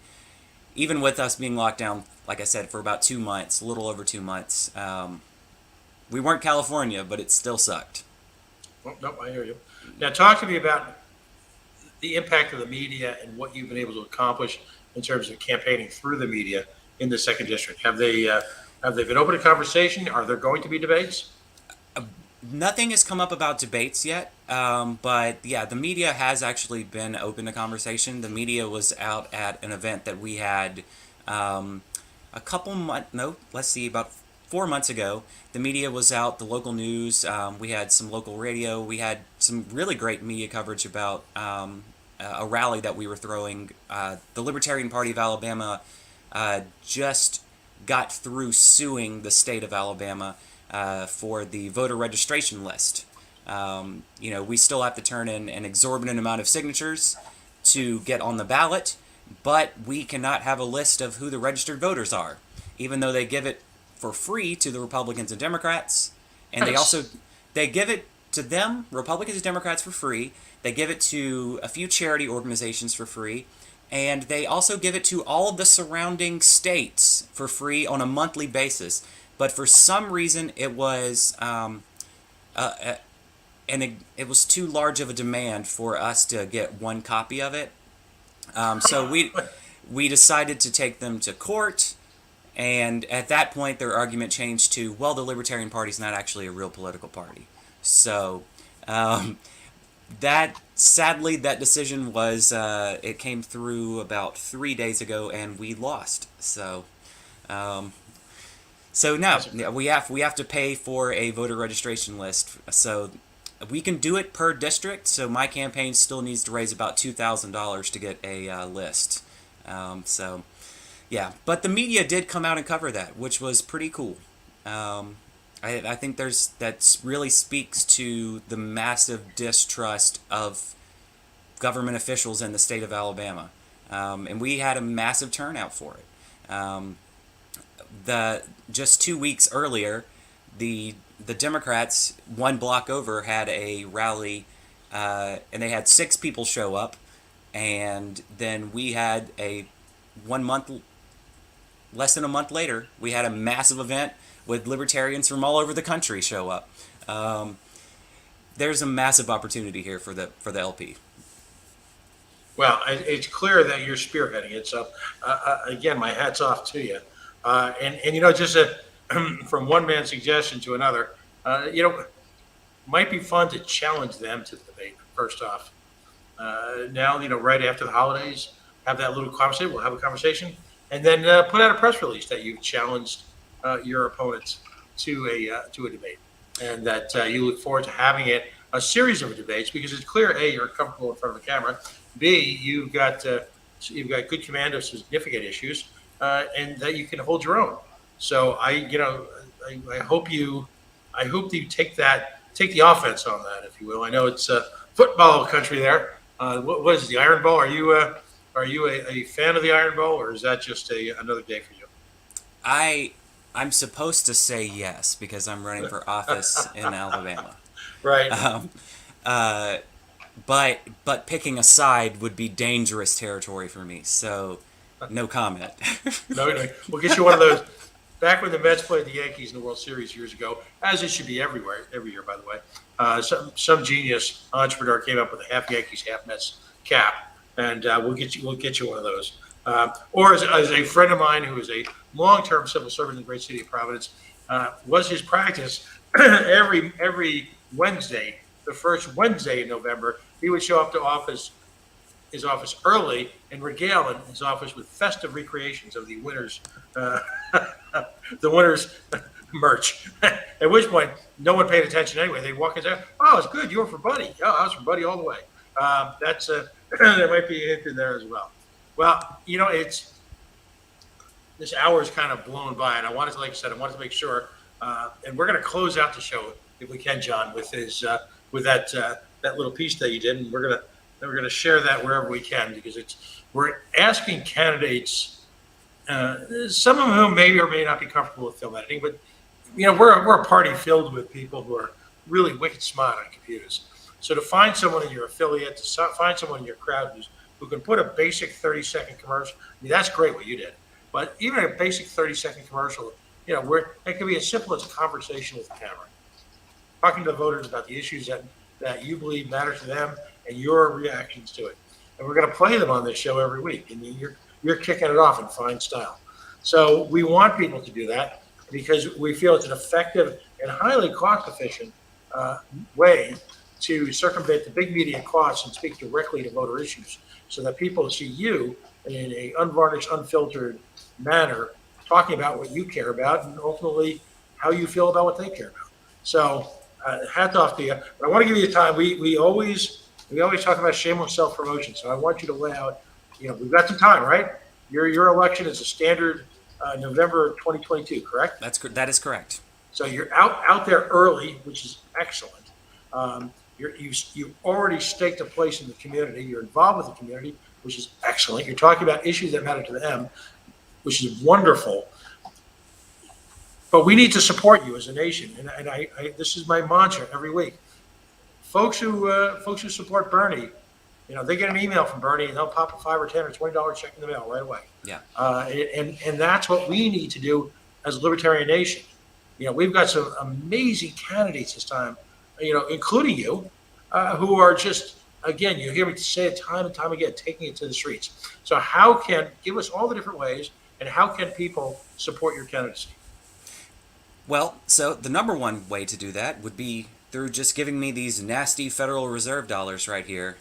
C: even with us being locked down, like I said, for about 2 months, a little over 2 months, we weren't California, but it still sucked.
B: Well, nope, I hear you. Now, talk to me about the impact of the media and what you've been able to accomplish in terms of campaigning through the media in the second district. Have they been open to conversation? Are there going to be debates?
C: Nothing has come up about debates yet, but yeah, the media has actually been open to conversation. The media was out at an event that we had about 4 months ago. The media was out, the local news, we had some local radio, we had some really great media coverage about a rally that we were throwing. The Libertarian Party of Alabama just got through suing the state of Alabama for the voter registration list. We still have to turn in an exorbitant amount of signatures to get on the ballot, but we cannot have a list of who the registered voters are, even though they give it for free to the Republicans and Democrats, and they give it to them, Republicans and Democrats, for free. They give it to a few charity organizations for free, and they also give it to all of the surrounding states for free on a monthly basis. But for some reason, it was it was too large of a demand for us to get one copy of it. So we decided to take them to court, and at that point, their argument changed to, well, the Libertarian Party is not actually a real political party. So sadly, that decision was it came through about 3 days ago, and we lost. So no, we have to pay for a voter registration list. So we can do it per district. So my campaign still needs to raise about $2,000 to get a list. Yeah, but the media did come out and cover that, which was pretty cool. I think that really speaks to the massive distrust of government officials in the state of Alabama, and we had a massive turnout for it. Just 2 weeks earlier, the Democrats, one block over, had a rally, and they had 6 people show up, and then we had less than a month later, we had a massive event with libertarians from all over the country show up. There's a massive opportunity here for the LP.
B: Well, it's clear that you're spearheading it. So, again, my hat's off to you. And just from one man's suggestion to another, might be fun to challenge them to the debate. First off, now right after the holidays, have that little conversation. We'll have a conversation, and then put out a press release that you've challenged your opponents to a debate, and that you look forward to having a series of debates, because it's clear, A, you're comfortable in front of the camera, B, you've got good command of significant issues, and that you can hold your own. So I hope you take the offense on that, if you will. I know it's football country there. What is the Iron Bowl? Are you a fan of the Iron Bowl, or is that just another day for you?
C: I'm supposed to say yes because I'm running for office in Alabama.
B: Right.
C: Um, uh, but picking a side would be dangerous territory for me. So, no comment.
B: No, we'll get you one of those. Back when the Mets played the Yankees in the World Series years ago, as it should be everywhere, every year, by the way, some genius entrepreneur came up with a half Yankees, half Mets cap, and we'll get you one of those. Or as a friend of mine who is a long-term civil servant in the great city of Providence, was his practice every Wednesday, the first Wednesday in November, he would show up to his office early and regale his office with festive recreations of the winners, the winners merch. At which point, no one paid attention anyway. They walk in and say, "Oh, it's good. You were for Buddy. Oh, I was for Buddy all the way." That's there might be a hint in there as well. Well, it's this hour is kind of blown by, and I wanted to, like I said, I wanted to make sure, and we're going to close out the show if we can, John, with with that little piece that you did, and we're gonna share that wherever we can because we're asking candidates, some of whom may or may not be comfortable with film editing, but we're a party filled with people who are really wicked smart on computers. So to find someone in your affiliate, to find someone in your crowd who can put a basic 30-second commercial, I mean, that's great what you did. But even a basic 30-second commercial, where it can be as simple as a conversation with the camera, talking to the voters about the issues that you believe matter to them and your reactions to it. And we're going to play them on this show every week. And you're kicking it off in fine style. So we want people to do that because we feel it's an effective and highly cost-efficient way to circumvent the big media costs and speak directly to voter issues so that people see you in an unvarnished, unfiltered manner talking about what you care about and ultimately how you feel about what they care about. So hats off to you. But I want to give you time. We always talk about shameless self-promotion. So I want you to lay out, we've got some time, right? Your election is a standard November 2022, correct?
C: That is correct.
B: So you're out there early, which is excellent. You've already staked a place in the community. You're involved with the community, which is excellent. You're talking about issues that matter to them, which is wonderful. But we need to support you as a nation, and I this is my mantra every week. Folks who support Bernie, they get an email from Bernie and they'll pop a $5 or $10 or $20 check in the mail right away.
C: Yeah.
B: And that's what we need to do as a libertarian nation. We've got some amazing candidates this time, including you, who are just, again, you hear me say it time and time again, taking it to the streets. So give us all the different ways, and how can people support your candidacy?
C: Well, so the number one way to do that would be through just giving me these nasty Federal Reserve dollars right here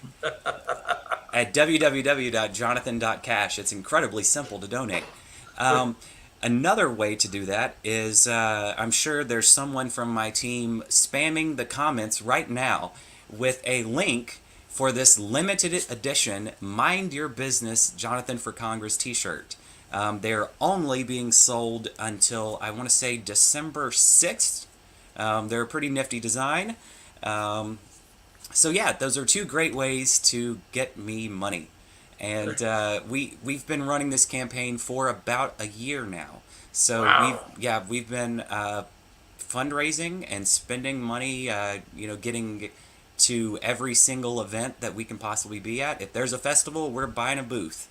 C: at www.jonathan.cash. It's incredibly simple to donate. Another way to do that is I'm sure there's someone from my team spamming the comments right now with a link for this limited edition Mind Your Business Jonathan for Congress t-shirt. They're only being sold until, I want to say, December 6th. They're a pretty nifty design. So yeah, those are two great ways to get me money. And we've been running this campaign for about a year now. So
B: wow.
C: we've been fundraising and spending money, getting to every single event that we can possibly be at. If there's a festival, we're buying a booth.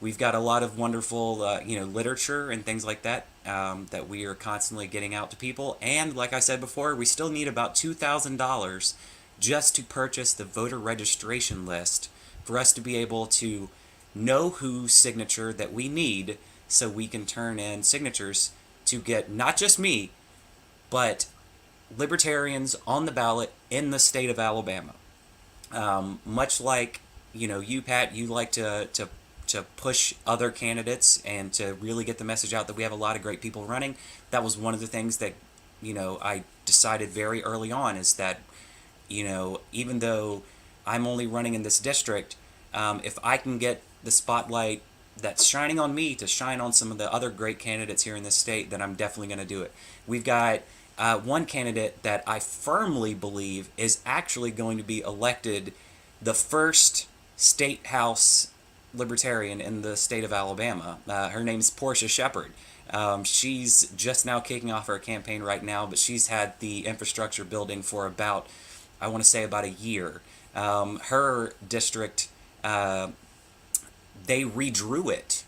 C: We've got a lot of wonderful, literature and things like that that we are constantly getting out to people. And like I said before, we still need about $2,000 just to purchase the voter registration list for us to be able to know whose signature that we need so we can turn in signatures to get not just me, but libertarians on the ballot in the state of Alabama. Much like, you, Pat, you like to push other candidates and to really get the message out that we have a lot of great people running. That was one of the things that, I decided very early on is that, even though I'm only running in this district, if I can get the spotlight that's shining on me to shine on some of the other great candidates here in this state, then I'm definitely going to do it. We've got one candidate that I firmly believe is actually going to be elected the first state house libertarian in the state of Alabama. Her name's Portia Shepard. She's just now kicking off her campaign right now, but she's had the infrastructure building for about, I want to say, about a year. Her district, they redrew it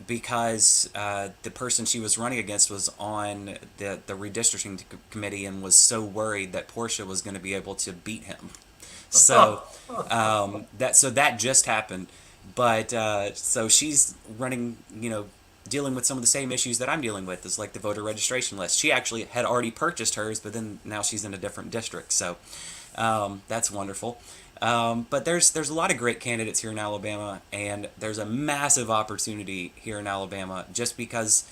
C: because the person she was running against was on the redistricting committee and was so worried that Portia was going to be able to beat him. So that just happened. But so she's running, dealing with some of the same issues that I'm dealing with, is like the voter registration list. She actually had already purchased hers, but then now she's in a different district. So that's wonderful. But there's a lot of great candidates here in Alabama, and there's a massive opportunity here in Alabama just because,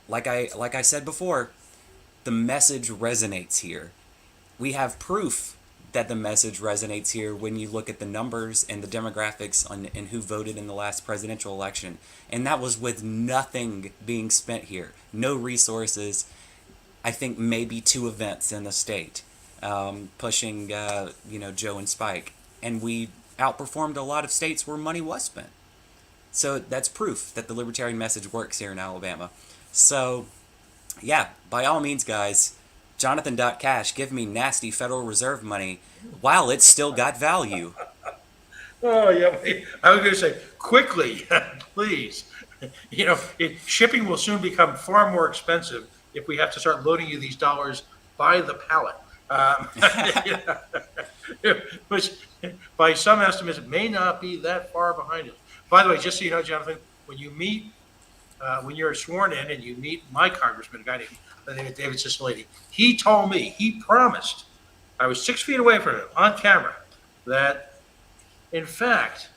C: like I said before, the message resonates here. We have proof that the message resonates here when you look at the numbers and the demographics and who voted in the last presidential election. And that was with nothing being spent here. No resources. I think maybe 2 events in the state, pushing, Joe and Spike. And we outperformed a lot of states where money was spent. So that's proof that the libertarian message works here in Alabama. So, yeah, by all means, guys, Jonathan.cash, give me nasty Federal Reserve money while it's still got value.
B: Oh, yeah. I was going to say, quickly, please. Shipping will soon become far more expensive if we have to start loading you these dollars by the pallet. Which, by some estimates, it may not be that far behind us. By the way, just so you know, Jonathan, when you're sworn in and you meet my congressman, a guy named David Cicilline, he promised, I was 6 feet away from him on camera, that in fact,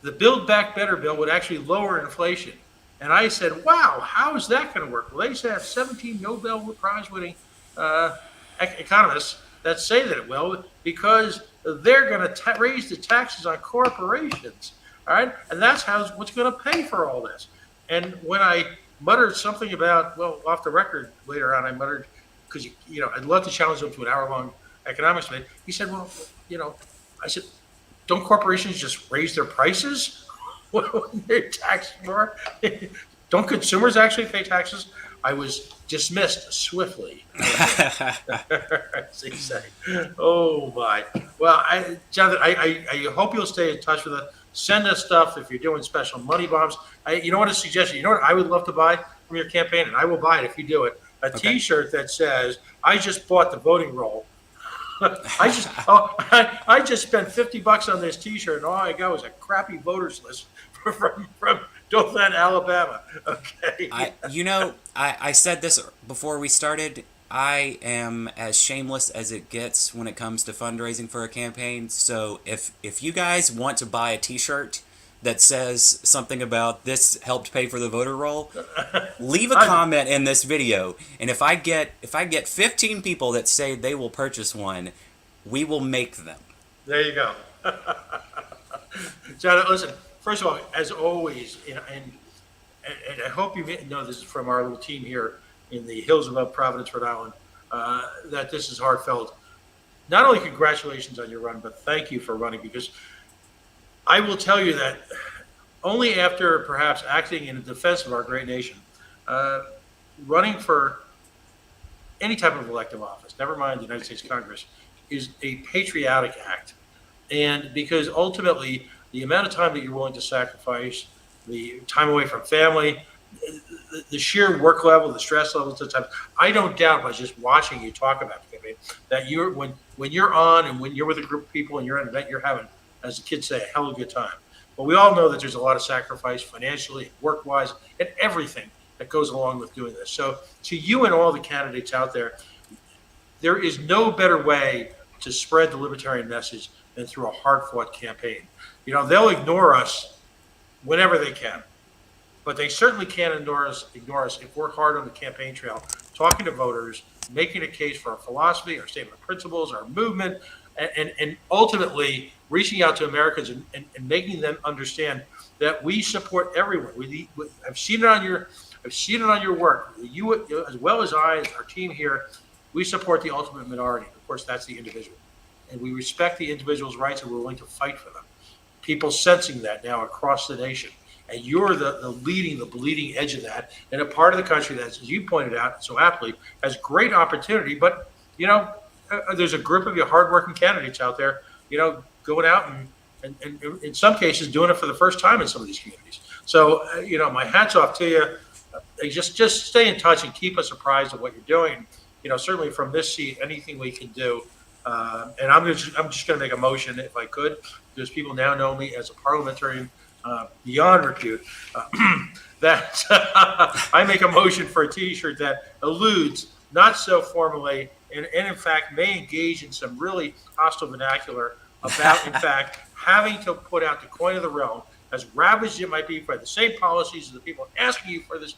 B: the Build Back Better bill would actually lower inflation. And I said, wow, how is that going to work? Well, they have 17 Nobel Prize winning economists that say that it will, because they're going to raise the taxes on corporations. All right. And that's what's going to pay for all this. And when I muttered something about, well, off the record later on, I muttered, because, I'd love to challenge him to an hour-long economics debate. He said, well, I said, don't corporations just raise their prices when they're taxed more? Don't consumers actually pay taxes? I was dismissed swiftly. As they say. Oh, my. Well, Jonathan, I hope you'll stay in touch with us. Send us stuff if you're doing special money bombs. You know what a suggestion? You know what I would love to buy from your campaign, and I will buy it if you do it. A T-shirt that says, "I just bought the voting roll." I just spent $50 on this T-shirt, and all I got was a crappy voters list from Dothan, Alabama. Okay.
C: I said this before we started. I am as shameless as it gets when it comes to fundraising for a campaign. So if you guys want to buy a T-shirt that says something about this helped pay for the voter roll, leave a comment in this video, and if I get 15 people that say they will purchase one, we will make them.
B: There you go. John, listen. First of all, as always, and I hope you know this from our little team here in the hills above Providence, Rhode Island, that this is heartfelt. Not only congratulations on your run, but thank you for running, because I will tell you that only after perhaps acting in defense of our great nation, running for any type of elective office, never mind the United States Congress, is a patriotic act. And because ultimately, the amount of time that you're willing to sacrifice, the time away from family, the sheer work level, the stress levels, I don't doubt by just watching you talk about the campaign that when you're on and when you're with a group of people and you're at an event, you're having, as the kids say, a hell of a good time. But we all know that there's a lot of sacrifice financially, work-wise, and everything that goes along with doing this. So to you and all the candidates out there, there is no better way to spread the libertarian message than through a hard-fought campaign. They'll ignore us whenever they can, but they certainly can't ignore us if we're hard on the campaign trail, talking to voters, making a case for our philosophy, our statement of principles, our movement, and ultimately reaching out to Americans and making them understand that we support everyone. I've seen it on your work. You as well as I, as our team here, we support the ultimate minority. Of course, that's the individual, and we respect the individual's rights, and we're willing to fight for them. People sensing that now across the nation. and you're the bleeding edge of that, in a part of the country that, as you pointed out so aptly, has great opportunity. But there's a group of you hardworking candidates out there, going out and in some cases doing it for the first time in some of these communities. So my hat's off to you. Just stay in touch and keep us apprised of what you're doing. Certainly from this seat, anything we can do. And I'm just going to make a motion, if I could, because people now know me as a parliamentarian beyond repute, that I make a motion for a T-shirt that alludes, not so formally, and in fact may engage in some really hostile vernacular about, in fact, having to put out the coin of the realm, as ravaged it might be by the same policies as the people asking you for this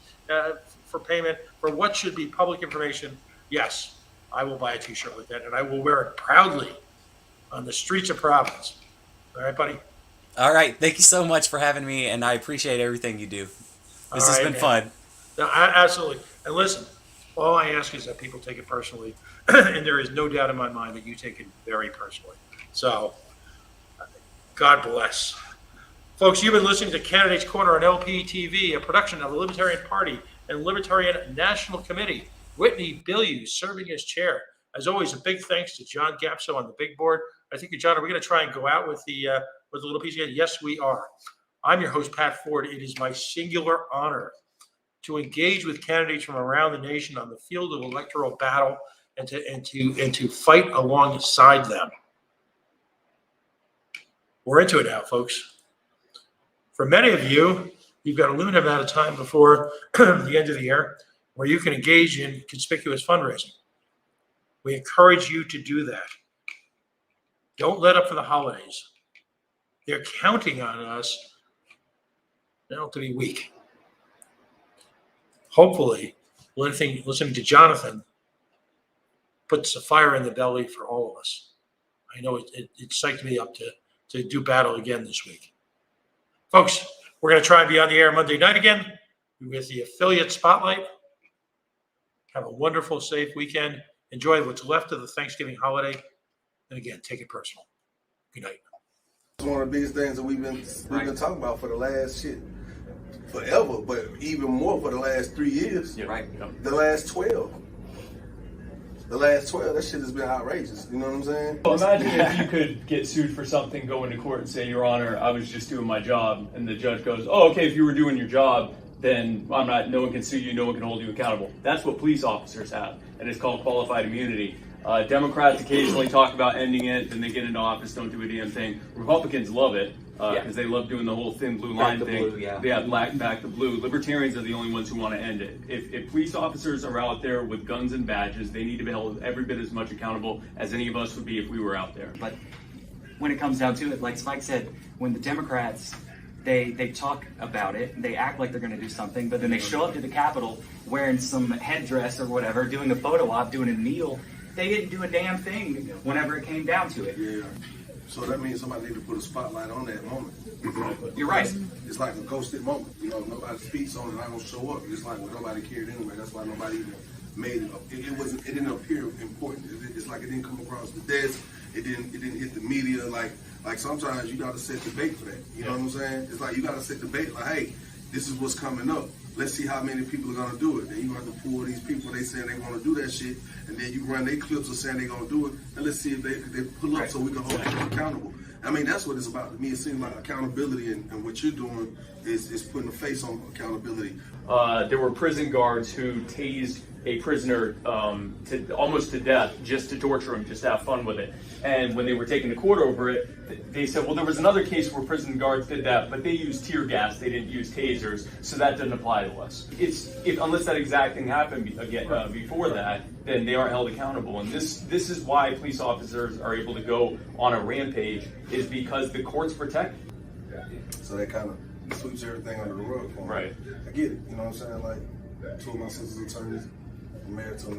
B: for payment for what should be public information. Yes, I will buy a T-shirt like that, and I will wear it proudly on the streets of Providence. All right, buddy?
C: All right. Thank you so much for having me, and I appreciate everything you do. This has been fun.
B: No, absolutely. And listen, all I ask is that people take it personally, and there is no doubt in my mind that you take it very personally. So, God bless. Folks, you've been listening to Candidates Corner on LPTV, a production of the Libertarian Party and Libertarian National Committee. Whitney Billieux serving as chair. As always, a big thanks to John Gapso on the big board. I think, John, are we going to try and go out with the little piece again? Yes, we are. I'm your host, Pat Ford. It is my singular honor to engage with candidates from around the nation on the field of electoral battle and to fight alongside them. We're into it now, folks. For many of you, you've got a limited amount of time before the end of the year where you can engage in conspicuous fundraising. We encourage you to do that. Don't let up for the holidays. They're counting on us to be weak. Hopefully, listening to Jonathan puts a fire in the belly for all of us. I know it psyched me up to do battle again this week. Folks, we're going to try and be on the air Monday night again with the affiliate spotlight. Have a wonderful, safe weekend. Enjoy what's left of the Thanksgiving holiday. And again, take it personal. Good night.
D: It's one of the biggest things that we've been talking about for the last forever, but even more for the last 3 years.
F: Yeah, right.
D: The last 12. That shit has been outrageous. You know what I'm saying?
E: Well, imagine if you could get sued for something, go into court and say, Your Honor, I was just doing my job, and the judge goes, oh, okay, if you were doing your job, then no one can sue you, no one can hold you accountable. That's what police officers have, and it's called qualified immunity. Democrats occasionally talk about ending it, then they get into office, don't do a damn thing. Republicans love it because they love doing the whole thin blue line thing. Back the blue. Libertarians are the only ones who want to end it. If police officers are out there with guns and badges, they need to be held every bit as much accountable as any of us would be if we were out there.
F: But when it comes down to it, like Spike said, when the Democrats they talk about it, they act like they're going to do something, but then they show up to the Capitol wearing some headdress or whatever, doing a photo op, doing a kneel. They didn't do a damn thing whenever it came down to it.
D: Yeah. So that means somebody need to put a spotlight on that moment.
F: You're right.
D: It's like a ghosted moment. Nobody speaks on it, I don't show up. It's like, well, nobody cared anyway. That's why nobody even made it. It didn't appear important. It's like it didn't come across the desk. It didn't hit the media. Like sometimes you got to set the bait for that. You know what I'm saying? It's like you got to set the bait. Like, hey, this is what's coming up. Let's see how many people are going to do it. Then you have to pull these people, they saying they want to do that shit, and then you run their clips of saying they're going to do it, and let's see if they pull up so we can hold people accountable. I mean, that's what it's about to me. It seems like accountability, and what you're doing is putting a face on accountability.
E: There were prison guards who tased a prisoner almost to death just to torture him, just to have fun with it. And when they were taking to court over it, they said, well, there was another case where prison guards did that, but they used tear gas, they didn't use tasers, so that doesn't apply to us. Unless that exact thing happened before that, then they aren't held accountable. And this is why police officers are able to go on a rampage, is because the courts protect them.
D: So that kind of sweeps everything under the rug for me.
E: Right.
D: I get it. You know what I'm saying? Like, two of my sisters attorneys, married to them.